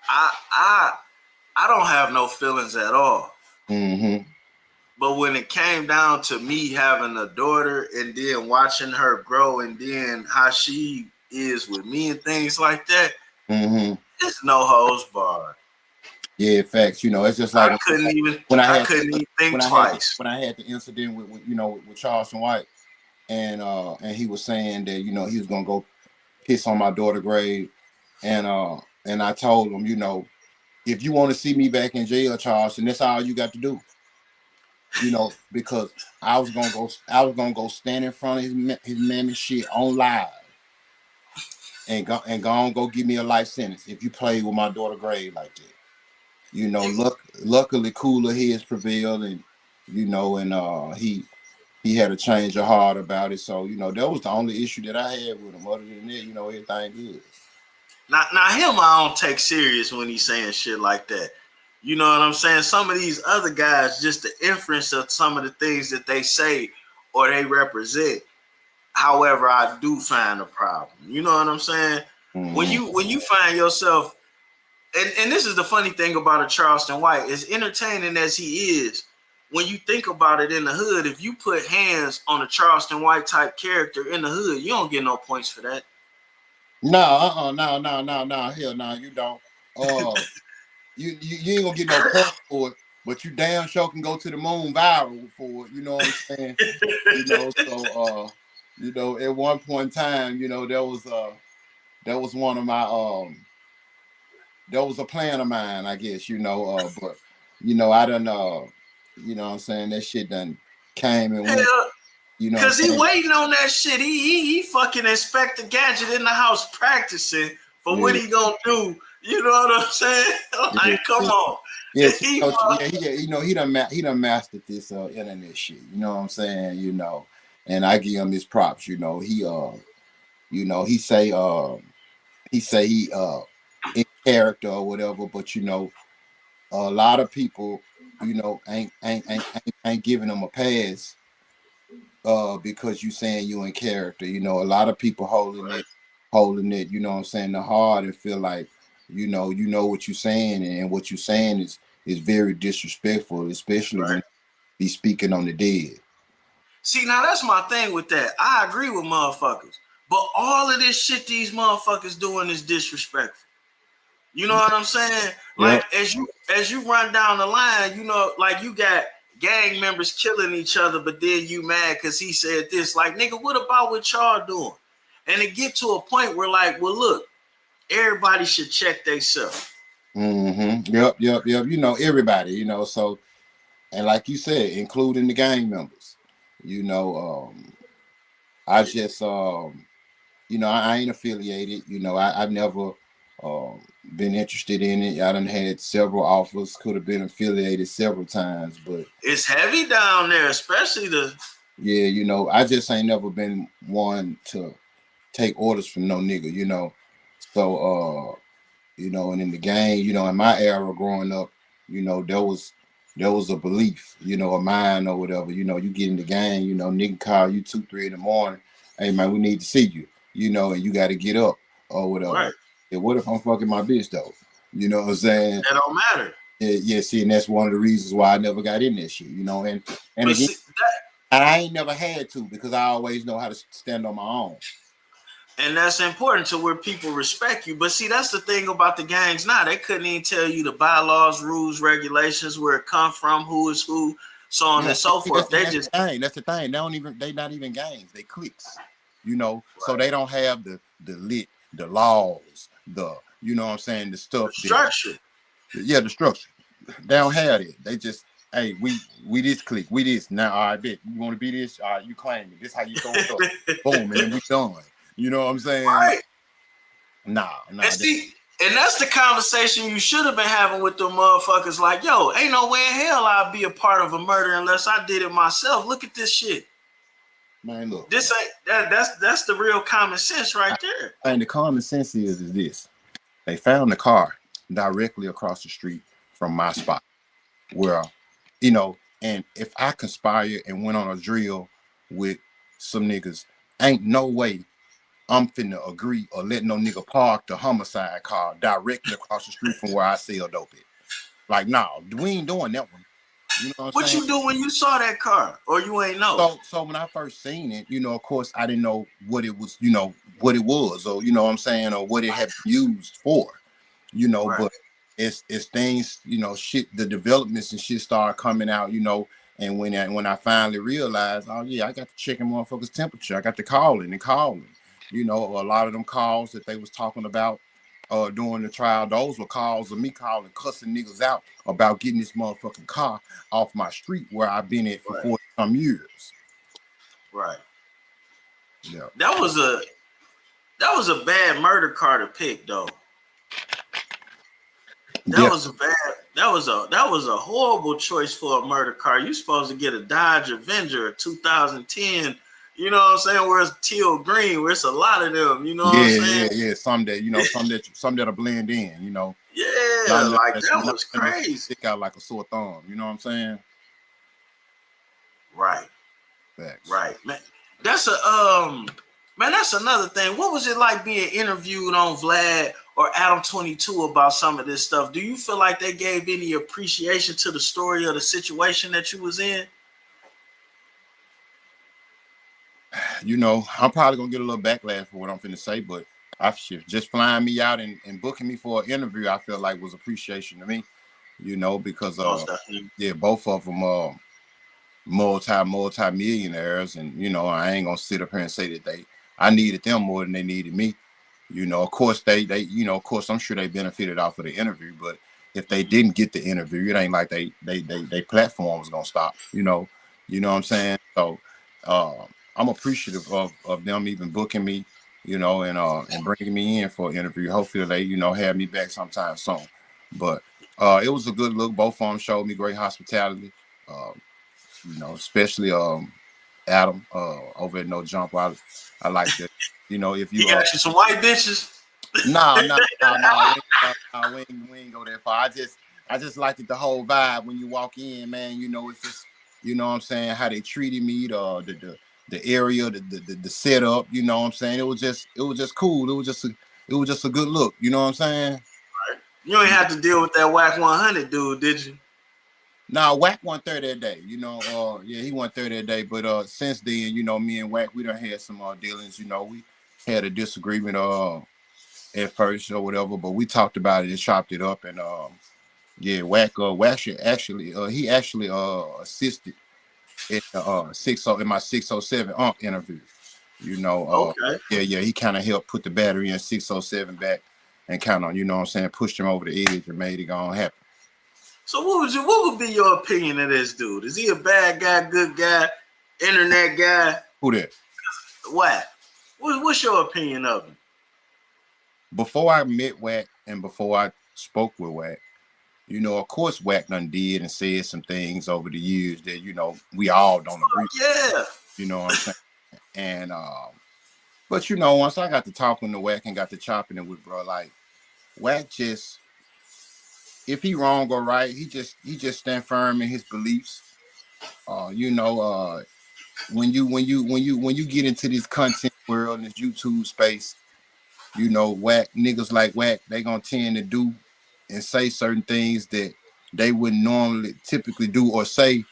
I I I don't have no feelings at all. mm-hmm, But when it came down to me having a daughter and then watching her grow and then how she is with me and things like that, mm-hmm. it's no hose barred. Yeah, facts. You know, it's just like when I I had couldn't even think twice. when I had the incident with you know with Charleston White, and he was saying that you know he was gonna go piss on my daughter grave, and I told him, you know, if you want to see me back in jail, Charleston, that's all you got to do, you know, because I was gonna go stand in front of his mammy shit on live and go give me a life sentence if you play with my daughter grave like that. You know, luckily cooler heads prevailed, and you know, and he had a change of heart about it. So you know, that was the only issue that I had with him. Other than that, you know, everything good. Now him I don't take serious when he's saying shit like that. You know what I'm saying? Some of these other guys, just the inference of some of the things that they say or they represent. However, I do find a problem. You know what I'm saying? Mm-hmm. When you find yourself, and this is the funny thing about a Charleston White, as entertaining as he is, when you think about it in the hood, if you put hands on a Charleston White type character in the hood, you don't get no points for that. No, no, hell no, you don't. You ain't gonna get no points for it, but you damn sure can go to the moon viral for it. You know what I'm saying? You know, so you know, at one point in time, you know, that was one of my that was a plan of mine, I guess, you know, but you know, I done you know what I'm saying, that shit done came and went, Hell, you know what cause I'm he saying? waiting on that shit. He fucking Inspector Gadget in the house practicing for what Yeah, he gonna do. You know what I'm saying? yeah. Like, come on. Yes, He, coach, yeah, you know, he done mastered this internet shit, you know what I'm saying, you know, and I give him his props, you know, he say in character or whatever, but you know, a lot of people, you know, ain't giving him a pass because you saying you in character. You know, a lot of people holding it, you know what I'm saying, the hard and feel like, you know what you're saying, and what you're saying is very disrespectful, especially right. when he's speaking on the dead. See, now that's my thing with that. I agree with motherfuckers, but all of this shit these motherfuckers doing is disrespectful. You know what I'm saying? Like Yep. as you run down the line, you know, like you got gang members killing each other, but then you mad because he said this. Like, nigga, what about what y'all doing? And it get to a point where, like, well, look, everybody should check themselves. Mm-hmm. Yep. You know, everybody, you know, so, and like you said, including the gang members, you know, I just you know, I ain't affiliated. You know, I've never been interested in it. I done had several offers, could have been affiliated several times, but It's heavy down there, especially the yeah, you know, I just ain't never been one to take orders from no nigga, you know. So you know, and in the game, you know, in my era growing up, you know, there was a belief, you know, of mine or whatever. You know, you get in the game, you know, nigga call you 2, 3 in the morning. Hey man, we need to see you, you know, and you got to get up or whatever. right. And what if I'm fucking my bitch though? You know what I'm saying? That don't matter. Yeah, see, and that's one of the reasons why I never got in that shit, you know. And But again, see, I ain't never had to because I always know how to stand on my own. and that's important to where people respect you. But see, that's the thing about the gangs now. They couldn't even tell you the bylaws, rules, regulations, where it come from, who is who, so on Yeah, and so see, forth. They that's just the thing. That's the thing. They not even gangs. They cliques. You know, so they don't have the laws, you know what I'm saying, the the stuff that structure. yeah, the structure. They don't have it. They just hey, we this clique, we this. Now I bet you want to be this, all right, you claim it. This how you throw it up. Boom, and then we done. You know what I'm saying? Right. And Nah. see, and that's the conversation you should have been having with the motherfuckers. Like, yo, ain't no way in hell I'd be a part of a murder unless I did it myself. Look at this shit. Man, look. This ain't that's the real common sense right there. And the common sense is this. They found the car directly across the street from my spot. Where, and if I conspire and went on a drill with some niggas, ain't no way I'm finna agree or let no nigga park the homicide car directly across the street from where I sell dope at. Like, nah, we ain't doing that one. You know what I'm What saying? you do when you saw that car, or you ain't know? So when I first seen it, of course, I didn't know what it was, what it was, or what I'm saying, or what it had been used for, Right. but it's things, shit, the developments and shit started coming out, and when I finally realized, oh yeah, I got to checking motherfuckers' temperature. I got to calling. A lot of them calls that they was talking about during the trial, those were calls of me calling, cussing niggas out about getting this motherfucking car off my street where I've been at for Right. 40 some years. Right. Yeah. That was a bad murder car to pick, though. That Yeah. was a horrible choice for a murder car. You supposed to get a Dodge Avenger, a 2010. You know what I'm saying? Where it's teal green, where it's a lot of them. You know what I'm saying? Yeah. Some that'll blend in. Yeah, None like that that was crazy. stick out like a sore thumb. You know what I'm saying? Right. Facts. Right, man. That's another thing. What was it like being interviewed on Vlad or Adam 22 about some of this stuff? Do you feel like they gave any appreciation to the story or the situation that you was in? I'm probably gonna get a little backlash for what I'm finna say, but just flying me out and booking me for an interview, I feel like was appreciation to me, because yeah, both of them multi-millionaires, and I ain't gonna sit up here and say that I needed them more than they needed me. Of course of course I'm sure they benefited off of the interview, but if they didn't get the interview, it ain't like they platform was gonna stop. You know what I'm saying? So I'm appreciative of them even booking me, and bringing me in for an interview. Hopefully they have me back sometime soon. But it was a good look. Both of them showed me great hospitality. Especially Adam over at No Jump. I like that. If He you got you some white bitches. nah, we ain't go that far. I just liked it, the whole vibe when you walk in, man. It's just what I'm saying, how they treated me, the area, the setup, you know what I'm saying? It was just cool. It was just a good look, you know what I'm saying? Right. You ain't have to deal with that whack 100 dude, did you? Nah, Wack won 30 a day. Yeah, he won 30 a day. But since then, me and Wack, we done had some dealings. We had a disagreement at first or whatever, but we talked about it and chopped it up. And yeah, Wack actually he actually assisted in in my 607 interview. Okay. Yeah, he kind of helped put the battery in 607 back and kind of, what I'm saying, pushed him over the edge and made it go happen. So what would be your opinion of this dude? Is he a bad guy, good guy, internet guy? Who that? What? What's your opinion of him? Before I met Wack and before I spoke with Wack, of course Wack done did and said some things over the years that, we all don't agree. Yeah. You know what I'm saying? And but once I got to talking to Wack and got to chopping it with bro, like Wack just, if he wrong or right, he just stand firm in his beliefs. When you get into this content world, in this YouTube space, Wack niggas like Wack, they gonna tend to do and say certain things that they wouldn't normally typically do or say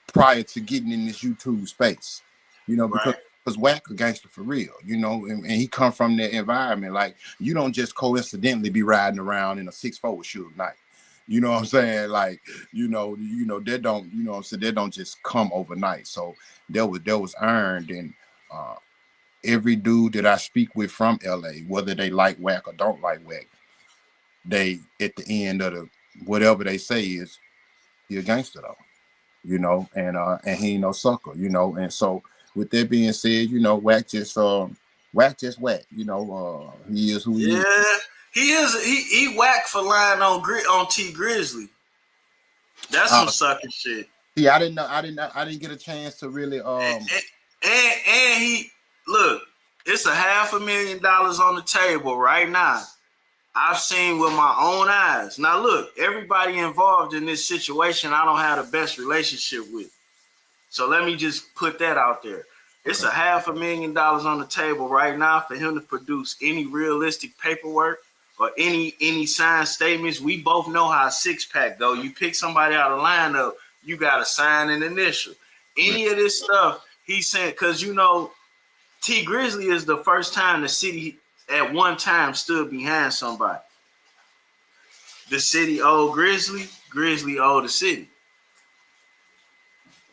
prior to getting in this YouTube space. Right. Because Wack a gangster for real, and he come from that environment. Like, you don't just coincidentally be riding around in a 6'4" with Suge Knight. You know what I'm saying? Like, that don't, that don't just come overnight. So that was earned. And every dude that I speak with from LA, whether they like Wack or don't like Wack, they at the end of the whatever they say is, he a gangster though, and he ain't no sucker, and so with that being said, Wack just Wack. He is who he is. Yeah. He is. He whack for lying on T Grizzly. That's some sucker shit. See, I didn't get a chance to really And And he look, it's $500,000 on the table right now. I've seen with my own eyes. Now look, everybody involved in this situation, I don't have the best relationship with. So let me just put that out there. It's $500,000 on the table right now for him to produce any realistic paperwork or any signed statements. We both know how a 6-pack go. You pick somebody out of lineup, you got to sign an initial. Any of this stuff he said, because you know, T Grizzly is the first time the city at one time stood behind somebody. The city owed Grizzly, Grizzly owed the city.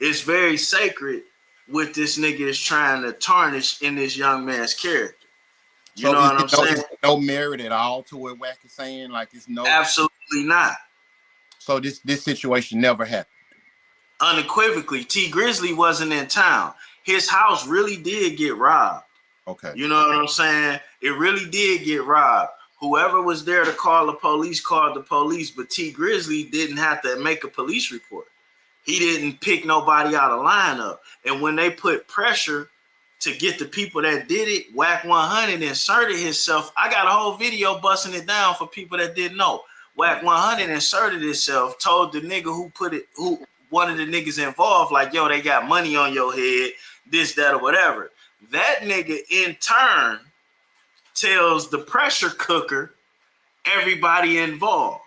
It's very sacred what this nigga is trying to tarnish in this young man's character. You know what I'm saying? There's no merit at all to what Wack is saying. Like it's no, absolutely not. So this situation never happened. Unequivocally, T Grizzly wasn't in town. His house really did get robbed. Okay. You know what I'm saying? It really did get robbed. Whoever was there to call the police called the police, but T Grizzly didn't have to make a police report. He didn't pick nobody out of lineup. And when they put pressure to get the people that did it, Wack 100 inserted himself. I got a whole video busting it down for people that didn't know. Wack 100 inserted himself, told the nigga who one of the niggas involved, like, yo, they got money on your head, this, that, or whatever. That nigga in turn tells the pressure cooker everybody involved.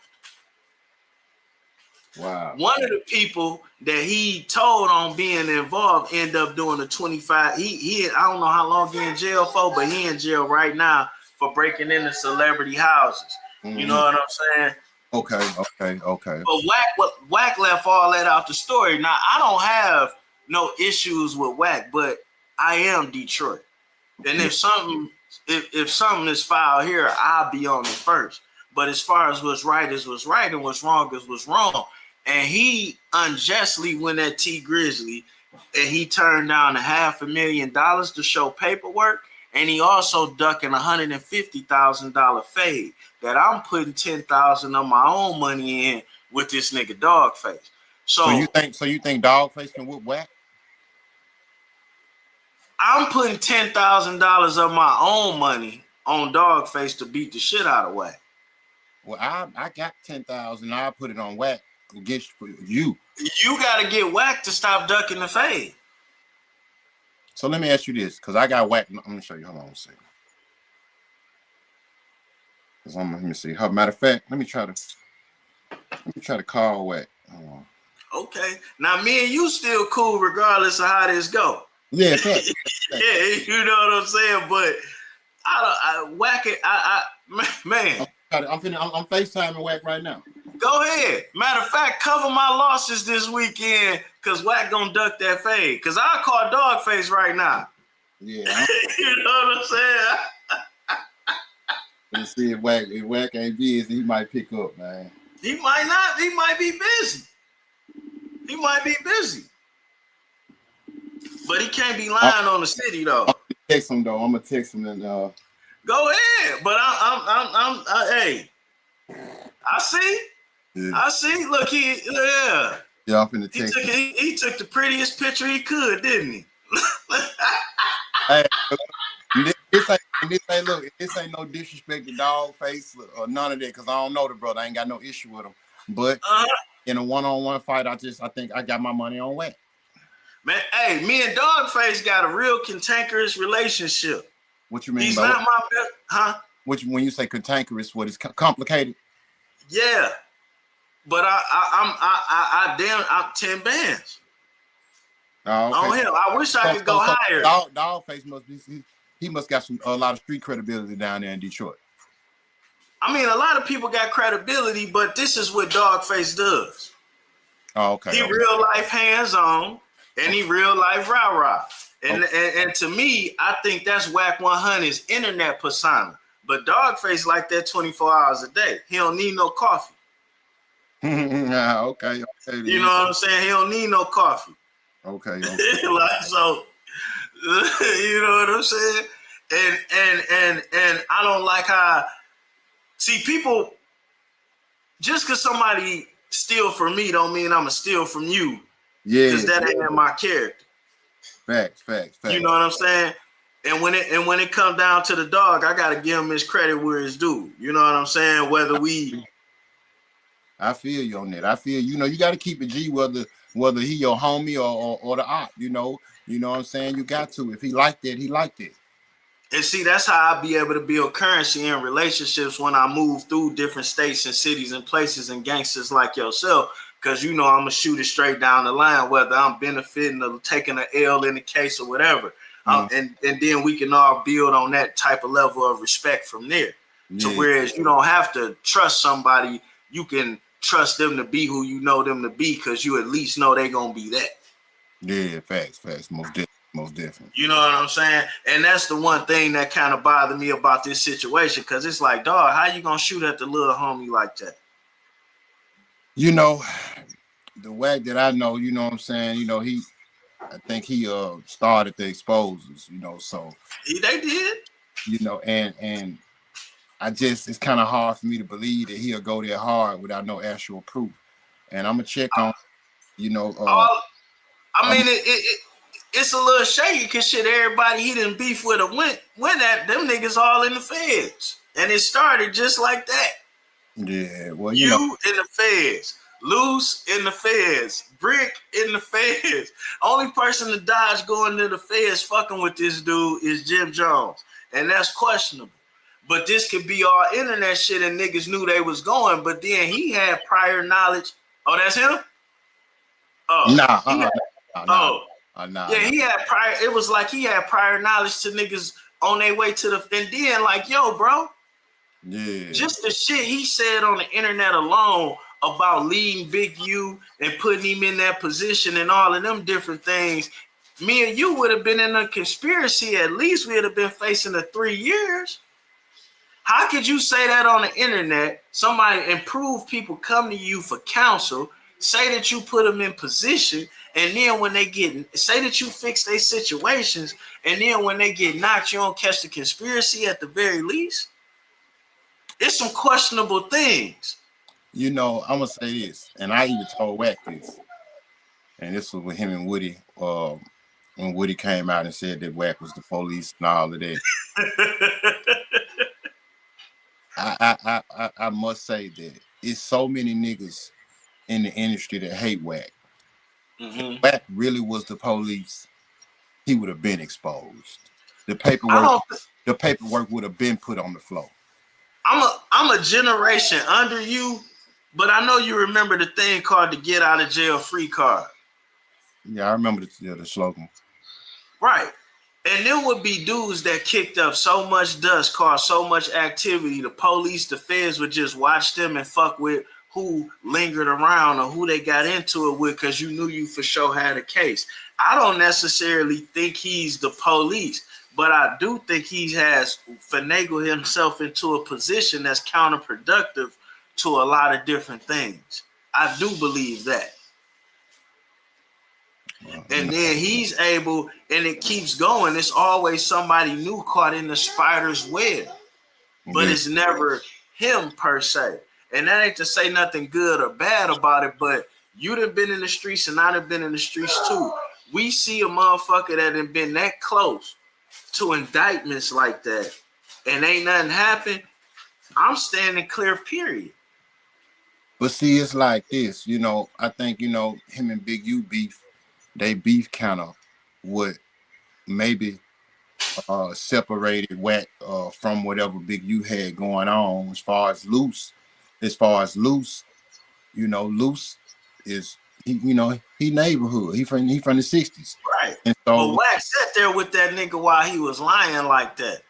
Wow. One of the people that he told on being involved ended up doing a 25. He I don't know how long he in jail for, but he in jail right now for breaking into celebrity houses. Mm-hmm. You know what I'm saying? Okay. But Wack left all that out the story. Now I don't have no issues with Wack, but I am Detroit. And if something is filed here, I'll be on it first. But as far as what's right is what's right and what's wrong is what's wrong. And he unjustly went at T Grizzly and he turned down $500,000 to show paperwork. And he also ducking $150,000 fade that I'm putting $10,000 of my own money in with this nigga Dogface. So you think Dogface can whoop Wack? I'm putting $10,000 of my own money on Dogface to beat the shit out of Wack. Well, I got 10,000. I put it on Wack against you. You got to get Wack to stop ducking the fade. So let me ask you this, because I got Wack. I'm gonna show you. Hold on a second. Let me see. Matter of fact, let me try to call Wack. Hold on. Okay. Now me and you still cool regardless of how this go. Yeah, yeah, you know what I'm saying. But Wack it. Man. I'm FaceTiming Wack right now. Go ahead. Matter of fact, cover my losses this weekend because Wack gonna duck that fade. Because I call Dogface right now. Yeah. You know what I'm saying? Let's see if Wack ain't busy, he might pick up, man. He might not. He might be busy. But he can't be lying on the city though. I'm gonna text him and go ahead. But I'm hey. I see. Yeah. I see. Look, Yeah, I'm finna text him. He took the prettiest picture he could, didn't he? Hey, this ain't no disrespect to Dogface or none of that, because I don't know the brother. I ain't got no issue with him. But in a one-on-one fight, I think I got my money on Wack. Man, hey, me and Dogface got a real cantankerous relationship. What you mean? He's not my best, huh? When you say cantankerous, what is complicated? Yeah, but I'm 10 bands. Oh, okay. On him. I wish I could go higher. Dogface must got a lot of street credibility down there in Detroit. I mean, a lot of people got credibility, but this is what Dogface does. Oh, okay. He real life hands on, and he real life rah-rah. And to me, I think that's Wack 100's internet persona. But Dogface like that 24 hours a day. He don't need no coffee. Okay. You know what I'm saying? He don't need no coffee. Okay. Like, so, you know what I'm saying? And I don't like how, see, people, just because somebody steal from me don't mean I'm going to steal from you. Yeah. Because that ain't in my character. Facts. You know what I'm saying? And when it comes down to the dog, I gotta give him his credit where it's due. You know what I'm saying? Whether we, I feel you on that. I feel you got to keep it G whether he your homie or the op. You know what I'm saying. You got to. If he liked it, he liked it. and see, that's how I be able to build currency in relationships when I move through different states and cities and places and gangsters like yourself. Because I'm gonna shoot it straight down the line, whether I'm benefiting or taking an L in the case or whatever. And then we can all build on that type of level of respect from there. Yeah. To whereas you don't have to trust somebody, you can trust them to be who you know them to be because you at least know they're gonna be that. Yeah, facts, most definitely. You know what I'm saying? And that's the one thing that kind of bothered me about this situation, because it's like, dog, how you gonna shoot at the little homie like that? You know, the Wack that I know, you know what I'm saying, I think he started the exposures, so they did. And it's kind of hard for me to believe that he'll go there hard without no actual proof. And I'm gonna check on, it's a little shaky because shit, everybody he didn't beef with or went at them niggas all in the feds. And it started just like that. Yeah, well, you in the feds, Loose in the feds, Brick in the feds. Only person to dodge going to the feds fucking with this dude is Jim Jones. And that's questionable. But this could be all internet shit and niggas knew they was going, but then he had prior knowledge. Oh, that's him? Oh. Nah. Yeah, he had prior. It was like he had prior knowledge to niggas on their way to the. And then, like, yo, bro. Yeah. Just the shit he said on the internet alone about leading Big U and putting him in that position and all of them different things. Me and you would have been in a conspiracy. At least we would have been facing 3 years. How could you say that on the internet? Somebody improve people come to you for counsel, say that you put them in position, and then when they say that you fix their situations, and then when they get knocked, you don't catch the conspiracy at the very least? It's some questionable things. I'm gonna say this, and I even told Wack this, and this was with him and Woody. When Woody came out and said that Wack was the police and all of that. I must say that it's so many niggas in the industry that hate Wack. If Wack really was the police, he would have been exposed. The paperwork would have been put on the floor. I'm a generation under you, but I know you remember the thing called the get out of jail free card. Yeah, I remember the slogan. Right. And there would be dudes that kicked up so much dust, caused so much activity. The police, the feds would just watch them and fuck with who lingered around or who they got into it with because you knew you for sure had a case. I don't necessarily think he's the police, but I do think he has finagled himself into a position that's counterproductive to a lot of different things. I do believe that. And then he's able, and it keeps going. It's always somebody new caught in the spider's web, but it's never him per se. And that ain't to say nothing good or bad about it, but you done been in the streets and I done been in the streets too. We see a motherfucker that done been that close to indictments like that, and ain't nothing happened. I'm standing clear, period. But see, it's like this, I think, him and Big U beef. They beef kind of what maybe separated Wack from whatever Big U had going on. As far as Loose, Loose is he neighborhood. He from the 60s. Right. And so but Wack sat there with that nigga while he was lying like that.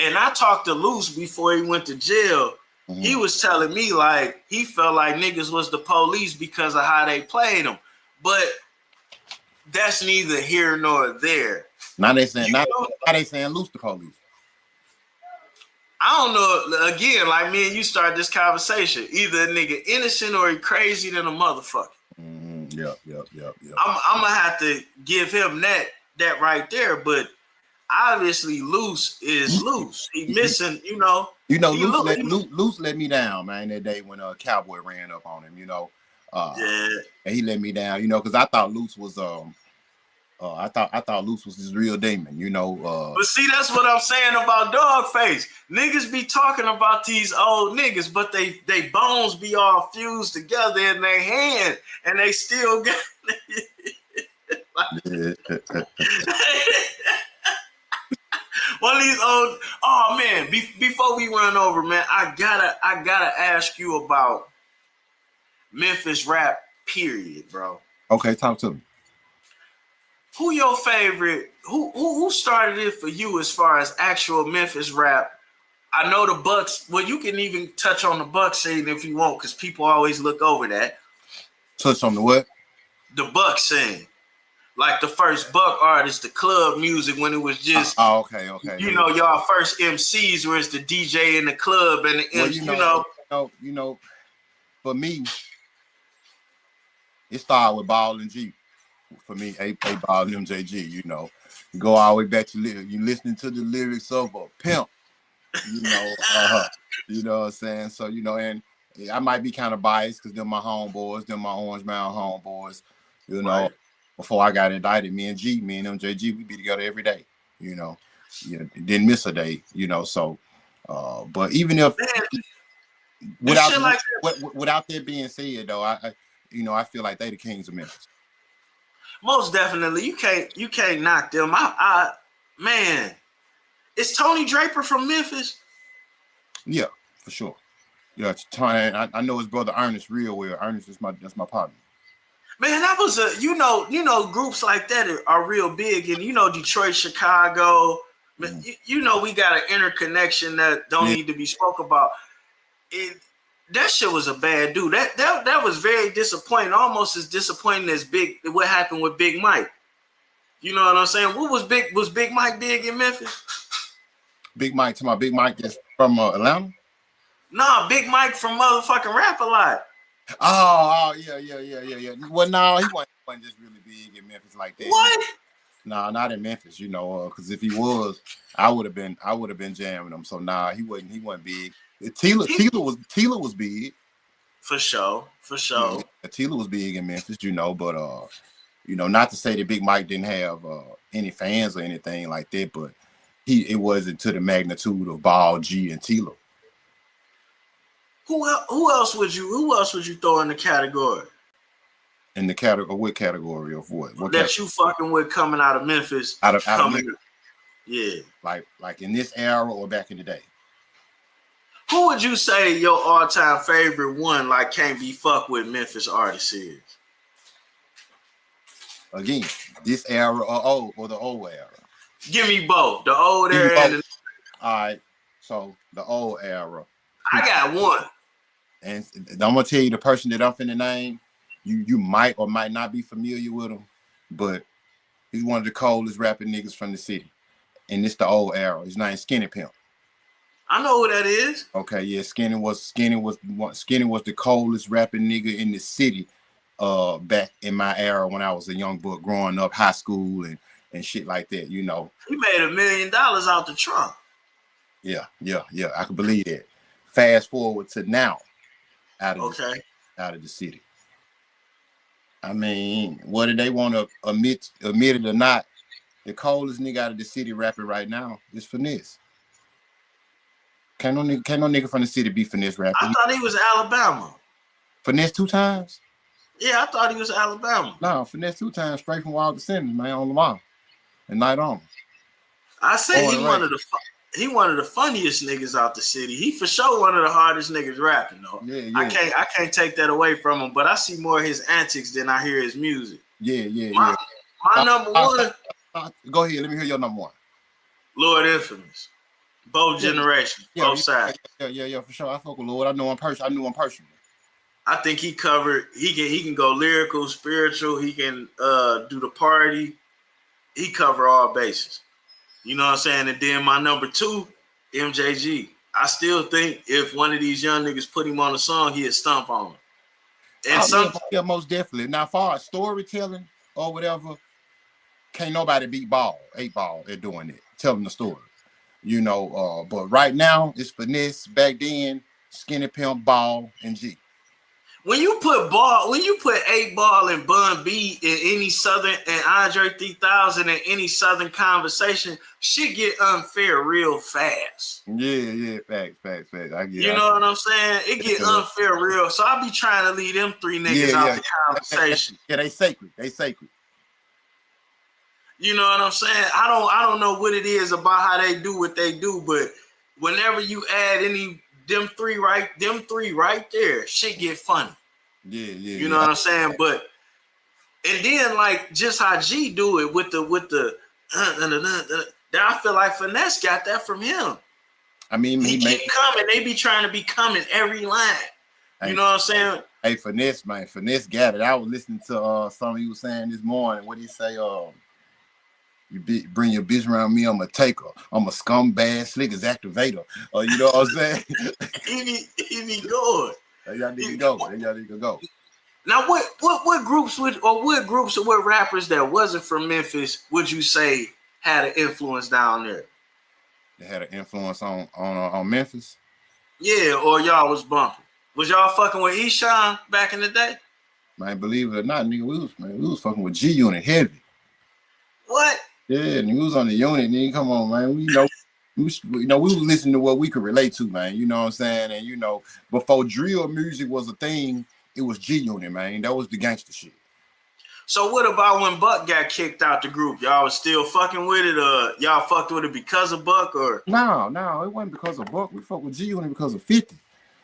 And I talked to Loose before he went to jail. Mm-hmm. He was telling me like he felt like niggas was the police because of how they played him. But that's neither here nor there. Now they saying Loose the police. I don't know. Again, like me and you start this conversation. Either a nigga innocent or he crazy than a motherfucker. Mm-hmm. Yep. I'm gonna have to give him that right there. But obviously, Loose is Loose. He missing, Loose let me down, man. That day when Cowboy ran up on him, yeah, and he let me down, because I thought Loose was I thought Luce was his real demon, you know. But see, that's what I'm saying about Dogface. Niggas be talking about these old niggas, but they bones be all fused together in their hand, and they still got. One of these old. Oh man! Before we run over, man, I gotta ask you about Memphis rap. Period, bro. Okay, talk to me. Who your favorite? Who started it for you as far as actual Memphis rap? I know the Bucks. Well, you can even touch on the Bucks scene if you want, because people always look over that. Touch on the what? The Bucks scene. Like the first Buck artist, the club music when it was just okay. You know, y'all first MCs where it's the DJ in the club and the MC, you know, for me, it started with Ball and G. For me, A Ball and MJG, you know. You go all the way back to you listening to the lyrics of a pimp, you know, you know what I'm saying? So, you know, and I might be kind of biased because they're my homeboys, they're my Orange Mound homeboys, you know. Right. Before I got indicted, me and MJG, we be together every day, you know. Didn't miss a day, you know. So, but even if without that being said, though, I feel like they the kings of Memphis. Most definitely, you can't knock them. Man, is Tony Draper from Memphis? Yeah, for sure. Yeah, I know his brother Ernest real well. Ernest is that's my partner. Man, that was groups like that are real big, and Detroit, Chicago. We got an interconnection that don't need to be spoke about. That shit was a bad dude. That was very disappointing, almost as disappointing as what happened with Big Mike. You know what I'm saying? Was Big Mike big in Memphis? Big Mike, to my Big Mike is from Atlanta? Nah, Big Mike from motherfucking Rap a Lot. Oh, yeah. Well, no, he wasn't just really big in Memphis like that. What? No, not in Memphis, because if he was, I would have been jamming him. So he wasn't big. Tila was big. For sure. Yeah, Tila was big in Memphis, but not to say that Big Mike didn't have any fans or anything like that, but it wasn't to the magnitude of Ball, G, and Tila. Who else would you throw in the category? In the category, what category of what? What that you fucking with coming out of Memphis? Out of Memphis. Yeah. Like in this era or back in the day? Who would you say your all-time favorite one, like can't be fucked with Memphis artist is? Again, this era or the old era? Give me both. The old era and the... All right. So the old era. I got one. And I'm gonna tell you the person that I'm finna name. You might or might not be familiar with him, but he's one of the coldest rapping niggas from the city. And it's the old era. His name's Skinny Pimp. I know who that is. Okay, yeah. Skinny was the coldest rapping nigga in the city back in my era when I was a young boy growing up, high school and shit like that, He made $1 million out the trunk. Yeah. I can believe that. Fast forward to now, out of the city. I mean, whether they want to admit it or not, the coldest nigga out of the city rapping right now is Finesse. Can't no nigga from the city be Finesse rapping. I thought he was Alabama. Finesse 2 times? Yeah, I thought he was Alabama. No, Finesse 2 times straight from Wild Descendants, man, on the wall. And Night On. I say he one of the funniest niggas out the city. He for sure one of the hardest niggas rapping though. Yeah. I can't take that away from him, but I see more of his antics than I hear his music. Yeah. My number one. Go ahead, let me hear your number one. Lord Infamous. Both generations, both sides. Yeah, for sure. I fuck with Lord. I knew him personally. I think he can go lyrical, spiritual, he can do the party. He cover all bases. You know what I'm saying? And then my number 2, MJG. I still think if one of these young niggas put him on a song, he'd stomp on him. And most definitely. Now, far as storytelling or whatever, can't nobody beat 8 Ball at doing it, telling the story. But right now it's Finesse. Back then, Skinny Pimp, Ball, and G. When you put 8 Ball and Bun B in any Southern and Andre 3000 in any Southern conversation, shit get unfair real fast. Yeah, facts. I get. You know what I'm saying? It get unfair real. So I be trying to leave them 3 niggas out the conversation. Yeah, they sacred. You know what I'm saying? I don't know what it is about how they do what they do, but whenever you add them three right there, shit get funny. Yeah. You know what I'm saying? But and then like just how G do it with the I feel like Finesse got that from him. I mean, he keep coming. They be trying to be coming every line. You know what I'm saying? Hey, Finesse, man. Finesse got it. I was listening to something he was saying this morning. What did he say? Bring your bitch around me, I'm a taker. I'm a scumbag, slick as activator. You know what I'm saying? he be good. Y'all need to go. Now, what groups or what rappers that wasn't from Memphis would you say had an influence down there? They had an influence on Memphis? Yeah, or y'all was bumping. Was y'all fucking with Eshawn back in the day? Man, believe it or not, nigga, we was fucking with G Unit heavy. What? Yeah, nigga, we was on the unit, nigga. Come on, man. We was listening to what we could relate to, man. You know what I'm saying? And you know, before drill music was a thing, it was G Unit, man. That was the gangster shit. So what about when Buck got kicked out the group? Y'all was still fucking with it, or y'all fucked with it because of Buck, or? No, it wasn't because of Buck. We fucked with G Unit because of 50.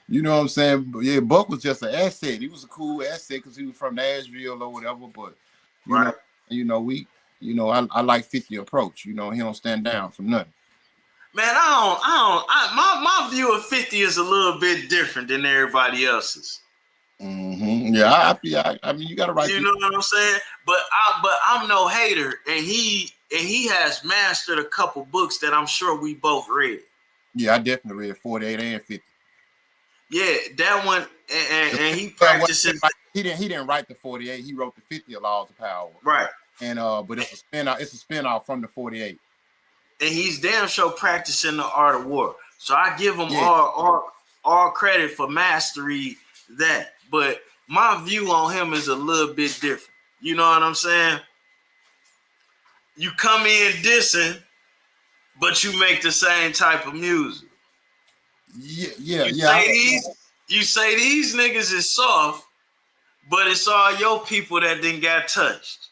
You know what I'm saying? But yeah, Buck was just an asset. He was a cool asset because he was from Nashville or whatever. But I like 50 approach. You know, he don't stand down for nothing. Man, my view of 50 is a little bit different than everybody else's. Mm-hmm. Yeah, I mean, you got to write. You know what I'm saying? But I'm no hater, and he has mastered a couple books that I'm sure we both read. Yeah, I definitely read 48 and 50. Yeah, that one, and he practices. He didn't write the 48. He wrote the 50 of Laws of Power. Right. And but it's a spinoff from the 48. And he's damn sure practicing the art of war. So I give him all credit for mastery that. But my view on him is a little bit different. You know what I'm saying? You come in dissing, but you make the same type of music. Yeah. You say these niggas is soft, but it's all your people that didn't got touched.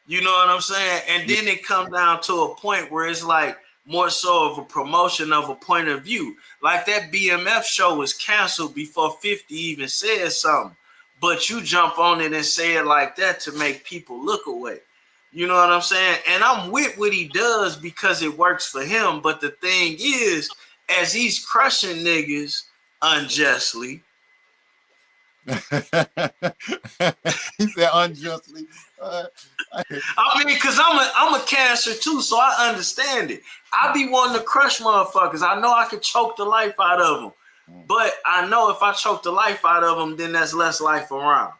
You know what I'm saying? And then it comes down to a point where it's like more so of a promotion of a point of view. Like that BMF show was canceled before 50 even said something. But you jump on it and say it like that to make people look away. You know what I'm saying? And I'm with what he does because it works for him. But the thing is, as he's crushing niggas unjustly. He said unjustly. I mean, because I'm a cancer too, so I understand it. I be wanting to crush motherfuckers. I know I could choke the life out of them. But I know if I choke the life out of them, then that's less life around.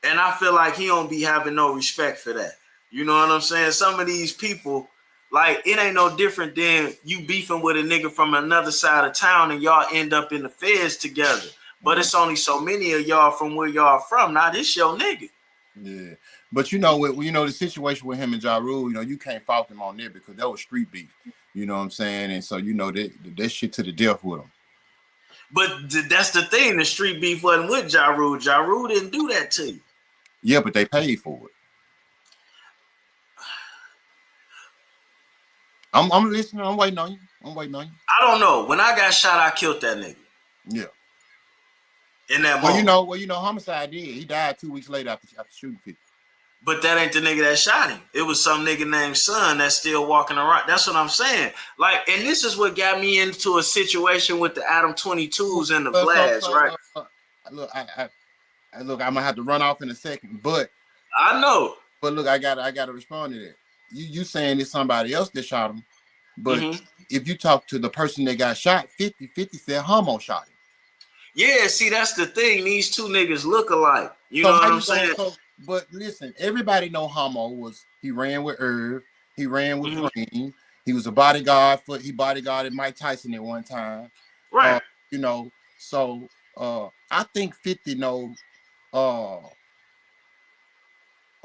And I feel like he don't be having no respect for that. You know what I'm saying? Some of these people, like, it ain't no different than you beefing with a nigga from another side of town and y'all end up in the feds together. But it's only so many of y'all from where y'all from. Now this your nigga. Yeah. But the situation with him and Ja Rule, you can't fault him on there because that was street beef. You know what I'm saying? And so, that shit to the death with him. But that's the thing. The street beef wasn't with Ja Rule. Ja Rule didn't do that to you. Yeah, but they paid for it. I'm listening. I'm waiting on you. I don't know. When I got shot, I killed that nigga. Yeah. In that moment. Homicide did. He died 2 weeks later after shooting 50. But that ain't the nigga that shot him. It was some nigga named Son that's still walking around. That's what I'm saying. Like, and this is what got me into a situation with the Adam 22s and the Vlads, right? Look, I'm gonna have to run off in a second, but I know. But look, I gotta respond to that. You saying it's somebody else that shot him, but if you talk to the person that got shot, 50 said Homo shot him. Yeah, see, that's the thing. These two niggas look alike. You know what I'm saying? But listen, everybody know Homo he ran with Irv, he ran with Green, he was a bodyguard he bodyguarded Mike Tyson at one time. Right. So I think 50 know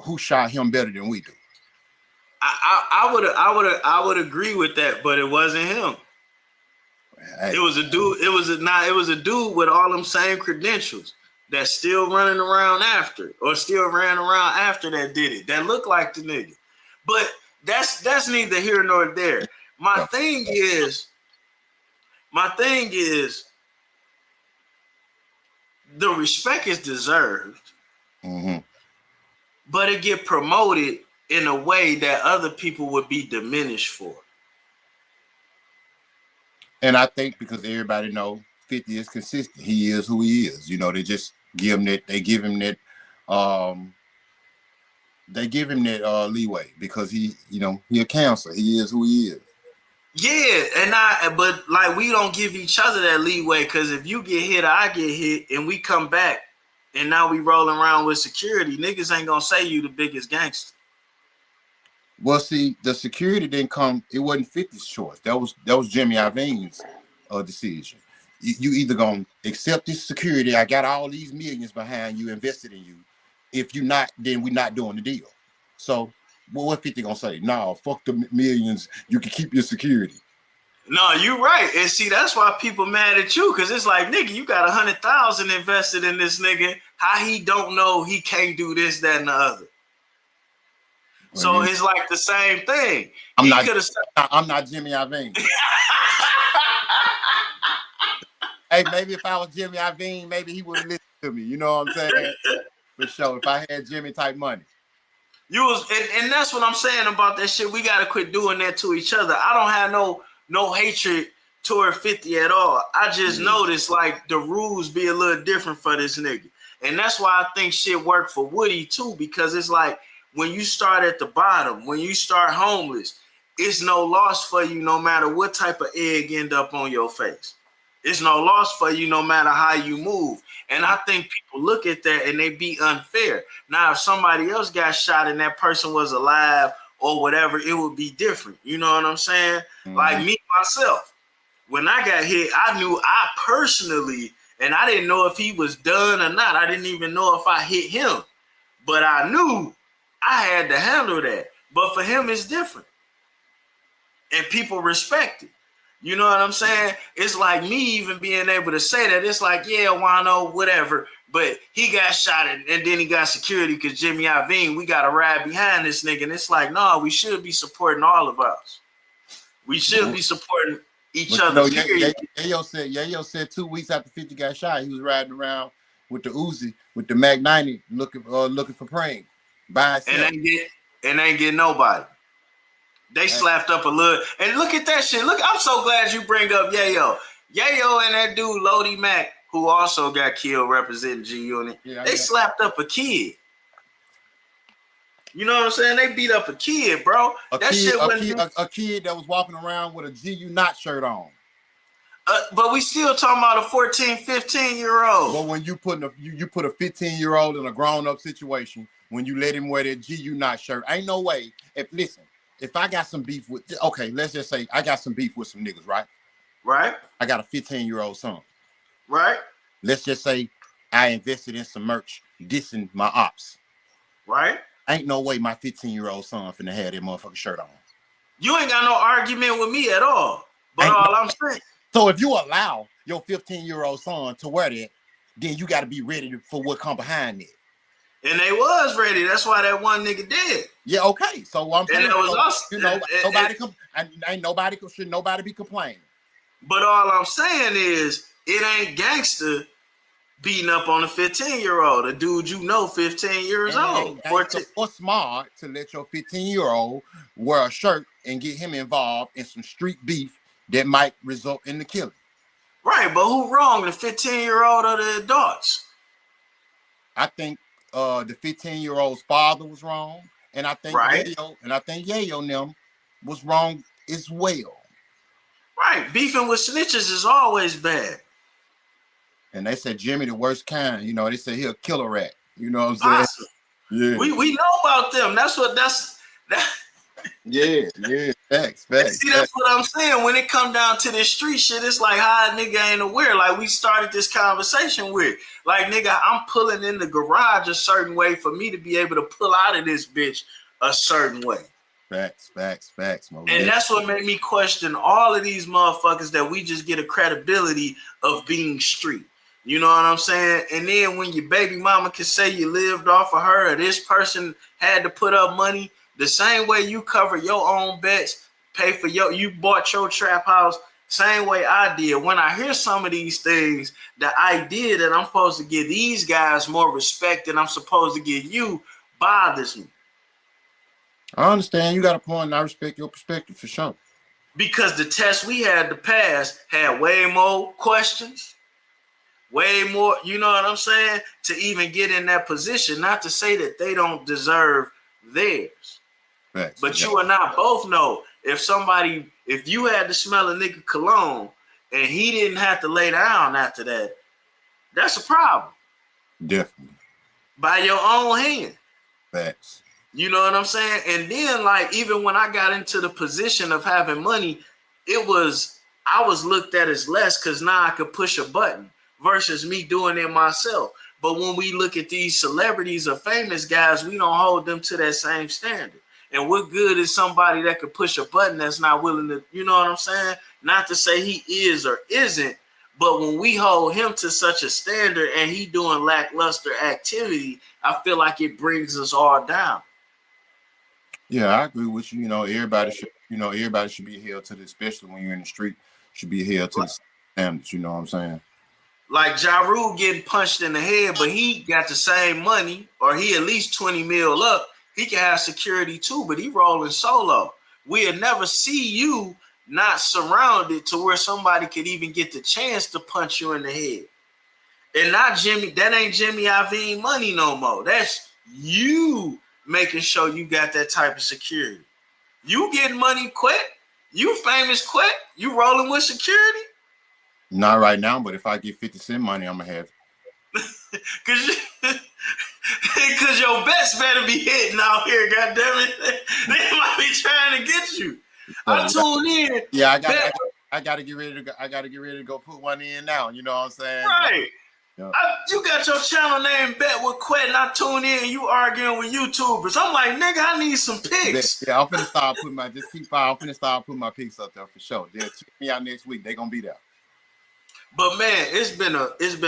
who shot him better than we do. I would agree with that, but it wasn't him. Hey. It was a dude. It was a dude with all them same credentials that's still running around after, or still ran around after that did it. That looked like the nigga. But that's neither here nor there. My thing is, the respect is deserved, but it get promoted in a way that other people would be diminished for. And I think because everybody know 50 is consistent. He is who he is. You know, they just give him that. They give him that. They give him that leeway because he a counselor. He is who he is. Yeah, but like we don't give each other that leeway because if you get hit or I get hit and we come back and now we rolling around with security, niggas ain't gonna say you the biggest gangster. Well, see, the security didn't come. It wasn't 50's choice. That was Jimmy Iovine's decision. You either gonna accept this security. I got all these millions behind you, invested in you. If you're not, then we're not doing the deal. So, what 50 gonna say? No, fuck the millions. You can keep your security. No, you're right. And see, that's why people mad at you because it's like, nigga, you got 100,000 invested in this nigga. How he don't know he can't do this, that, and the other. So it's like the same thing. I'm not Jimmy Iovine. Hey, maybe if I was Jimmy Iovine, maybe he would listen to me. You know what I'm saying? For sure. If I had Jimmy type money. And that's what I'm saying about that shit. We gotta quit doing that to each other. I don't have no hatred toward 50 at all. I just noticed like the rules be a little different for this nigga. And that's why I think shit worked for Woody too, because it's like when you start at the bottom, when you start homeless, it's no loss for you no matter what type of egg end up on your face. It's no loss for you no matter how you move. And I think people look at that and they be unfair. Now, if somebody else got shot and that person was alive or whatever, it would be different. You know what I'm saying? Like me, myself, when I got hit, I knew I personally, and I didn't know if he was done or not. I didn't even know if I hit him. But I knew I had to handle that. But for him, it's different. And people respect it. You know what I'm saying? It's like me even being able to say that. It's like, yeah, Juan-o, whatever. But he got shot and then he got security because Jimmy Iovine, we got to ride behind this nigga. And it's like, no, we should be supporting all of us. We should be supporting each other. Yayo said 2 weeks after 50 got shot, he was riding around with the Uzi, with the Mac 90, looking for praying by himself. And ain't get nobody. They slapped up a little. And look at that shit. Look, I'm so glad you bring up Yayo. Yayo and that dude, Lodi Mac, who also got killed representing G Unit, they slapped up a kid. You know what I'm saying? They beat up a kid, bro. A kid that was walking around with a GU Not shirt on. But we still talking about a 14, 15-year-old. But when you put a 15-year-old in a grown-up situation, when you let him wear that GU Not shirt, ain't no way. If I got some beef with, okay, let's just say I got some beef with some niggas, right? Right. I got a 15-year-old son. Right. Let's just say I invested in some merch dissing my ops. Right. Ain't no way my 15-year-old son finna have that motherfucking shirt on. You ain't got no argument with me at all. But I'm saying. So if you allow your 15-year-old son to wear that, then you got to be ready for what come behind it. And they was ready. That's why that one nigga did. Yeah, okay. So I'm saying, nobody should be complaining. But all I'm saying is, it ain't gangster beating up on a 15-year-old, a dude 15 years old. It's smart to let your 15-year-old wear a shirt and get him involved in some street beef that might result in the killing. Right, but who wrong, the 15-year-old or the adults? I think the 15-year-old's father was wrong, and I think Yayo and them was wrong as well. Right, beefing with snitches is always bad. And they said Jimmy the worst kind. You know, they said he a killer rat. You know what I'm saying? Awesome. Yeah. We know about them. That's Yeah, facts. See, that's what I'm saying. When it come down to this street shit, it's like how a nigga ain't aware. Like we started this conversation with, like nigga, I'm pulling in the garage a certain way for me to be able to pull out of this bitch a certain way. Facts, man. And that's what made me question all of these motherfuckers that we just get a credibility of being street. You know what I'm saying? And then when your baby mama can say you lived off of her or this person had to put up money, the same way you cover your own bets, pay for you bought your trap house, same way I did. When I hear some of these things, the idea that I'm supposed to give these guys more respect than I'm supposed to give you bothers me. I understand. You got a point, and I respect your perspective for sure. Because the test we had to pass had way more questions, way more, you know what I'm saying, to even get in that position. Not to say that they don't deserve theirs. Facts, but you and I both know if you had to smell a nigga cologne and he didn't have to lay down after that, that's a problem. Definitely. By your own hand. Facts. You know what I'm saying? And then, like, even when I got into the position of having money, I was looked at as less because now I could push a button versus me doing it myself. But when we look at these celebrities or famous guys, we don't hold them to that same standard. And what good is somebody that could push a button that's not willing to, you know what I'm saying? Not to say he is or isn't, but when we hold him to such a standard and he doing lackluster activity, I feel like it brings us all down. Yeah, I agree with you. You know, everybody should be held to this, especially when you're in the street, should be held to the standards, you know what I'm saying? Like Ja Rule getting punched in the head, but he got the same money, or he at least 20 mil up. He can have security too, but he rolling solo. We'll never see you not surrounded to where somebody could even get the chance to punch you in the head. And not Jimmy, that ain't Jimmy Iovine money no more. That's you making sure you got that type of security. You getting money quick? You famous quick? You rolling with security? Not right now, but if I get 50 Cent money, I'm gonna have it. Cause your bets better be hitting out here, goddammit. They might be trying to get you. I tune in. Yeah, I gotta get ready to go. I gotta get ready to go put one in now. You know what I'm saying? Right. Yeah. You got your channel name Bet with Quet, and I tune in. You arguing with YouTubers. I'm like, nigga, I need some picks. Yeah, I'm finna start putting my I'm finna start putting my picks up there for sure. Then check me out next week. They gonna be there. But man, it's been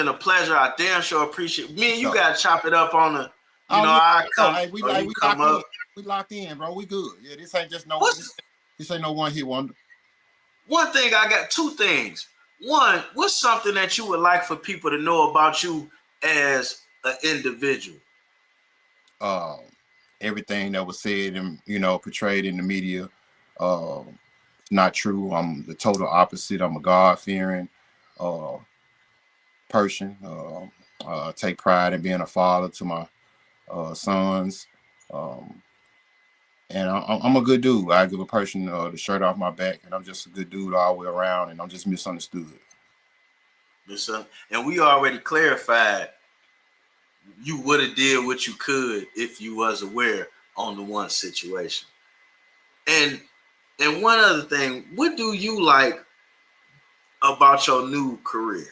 a pleasure. I damn sure appreciate. Me and you gotta chop it up on the. I come. Hey, we locked in, bro. We good. Yeah, this ain't just this ain't no one hit wonder. One thing, I got two things. One, what's something that you would like for people to know about you as an individual? Everything that was said and portrayed in the media, not true. I'm the total opposite. I'm a God-fearing person. Take pride in being a father to my sons, and I'm a good dude. I give a person the shirt off my back, and I'm just a good dude all the way around, and I'm just misunderstood. And we already clarified you would have did what you could if you was aware on the one situation. And one other thing, what do you like about your new career?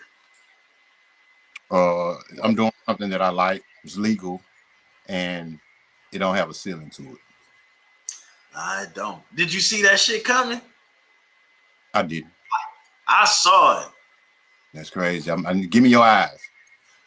I'm doing something that I like. It's legal, and it don't have a ceiling to it. I don't. Did you see that shit coming? I didn't. I saw it. That's crazy. Give me your eyes.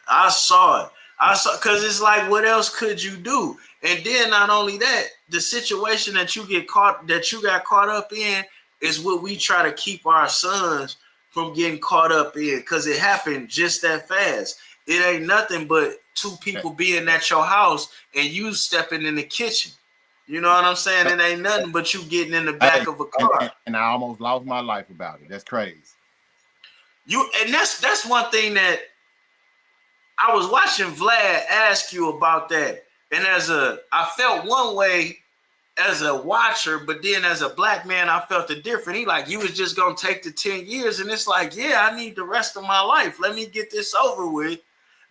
I saw it. Because it's like, what else could you do? And then not only that, the situation that you got caught up in is what we try to keep our sons from getting caught up in, because it happened just that fast. It ain't nothing but two people being at your house and you stepping in the kitchen. You know what I'm saying? It ain't nothing but you getting in the back of a car. And I almost lost my life about it. That's crazy. That's one thing that I was watching Vlad ask you about that. And I felt one way as a watcher, but then as a black man, I felt it different. He like, you was just going to take the 10 years. And it's like, yeah, I need the rest of my life. Let me get this over with,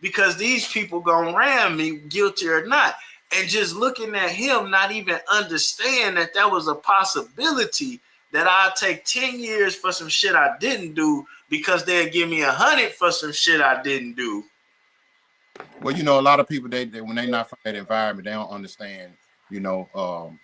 because these people going to ram me, guilty or not. And just looking at him, not even understand that that was a possibility, that I'd take 10 years for some shit I didn't do because they'd give me 100 for some shit I didn't do. Well, you know, a lot of people, they when they're not from that environment, they don't understand, you know,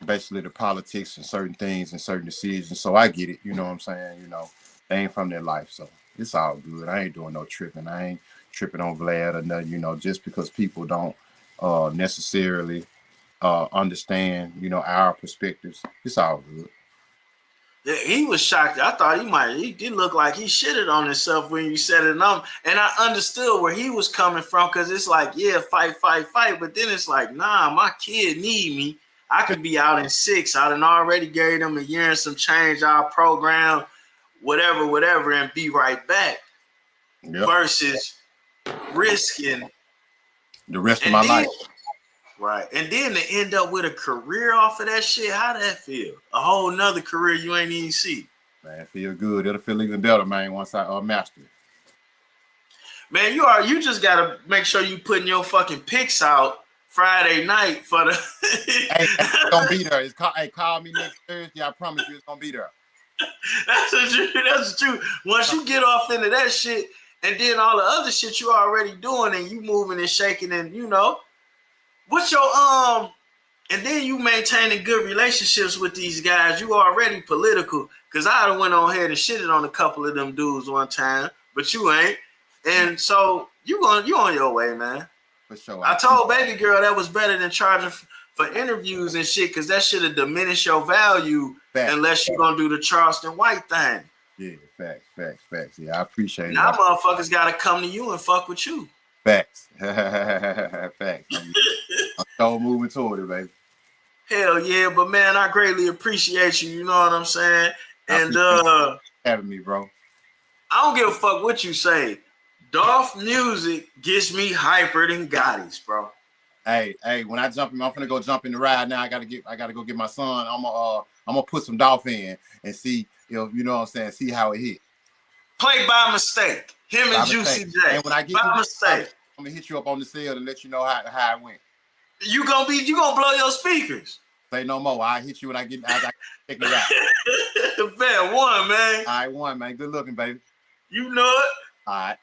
basically the politics and certain things and certain decisions. So I get it, you know what I'm saying? You know, they ain't from their life. So it's all good. I ain't doing no tripping. I ain't tripping on Vlad or nothing, you know, just because people don't necessarily understand, you know, our perspectives. It's all good. Yeah, he was shocked. I thought he did look like he shitted on himself when you said it. And I understood where he was coming from, because it's like, yeah, fight. But then it's like, nah, my kid need me. I could be out in 6. I done already gave them a year and some change. I'll program whatever, and be right back. Yep. Versus risking the rest of my life. Right. And then to end up with a career off of that shit, how that feel? A whole nother career you ain't even see. Man, feel good. It'll feel even better, man, once I master it. Man, you just gotta make sure you putting your fucking picks out Friday night for the Hey, it's gonna be there. Call me next Thursday. I promise you it's gonna be there. That's true. Once you get off into that shit, and then all the other shit you already doing, and you moving and shaking, and you know, what's your and then you maintaining good relationships with these guys. You already political, because I done went on ahead and shitted on a couple of them dudes one time, but you ain't. And so you on your way, man. For sure. I told baby girl that was better than charging for interviews and shit, because that should have diminished your value unless you're gonna do the Charleston White thing. Yeah, facts. Yeah, I appreciate now it. Now motherfuckers gotta come to you and fuck with you. Facts. Facts. I'm so moving toward it, baby. Hell yeah, but man, I greatly appreciate you. You know what I'm saying? And having me, bro. I don't give a fuck what you say. Dolph music gets me hyper than Gotti's, bro. Hey, when I jump in, I'm finna go jump in the ride now. I gotta go get my son. I'm gonna put some Dolph in and see, you know what I'm saying, see how it hit. Play by mistake. Him and Juicy J. And when I get by to mistake, I'm gonna hit you up on the cell and let you know how it went. You gonna blow your speakers. Say no more. I hit you when I check it out. Man, one, man. All right, one, man. Good looking, baby. You know it. All right.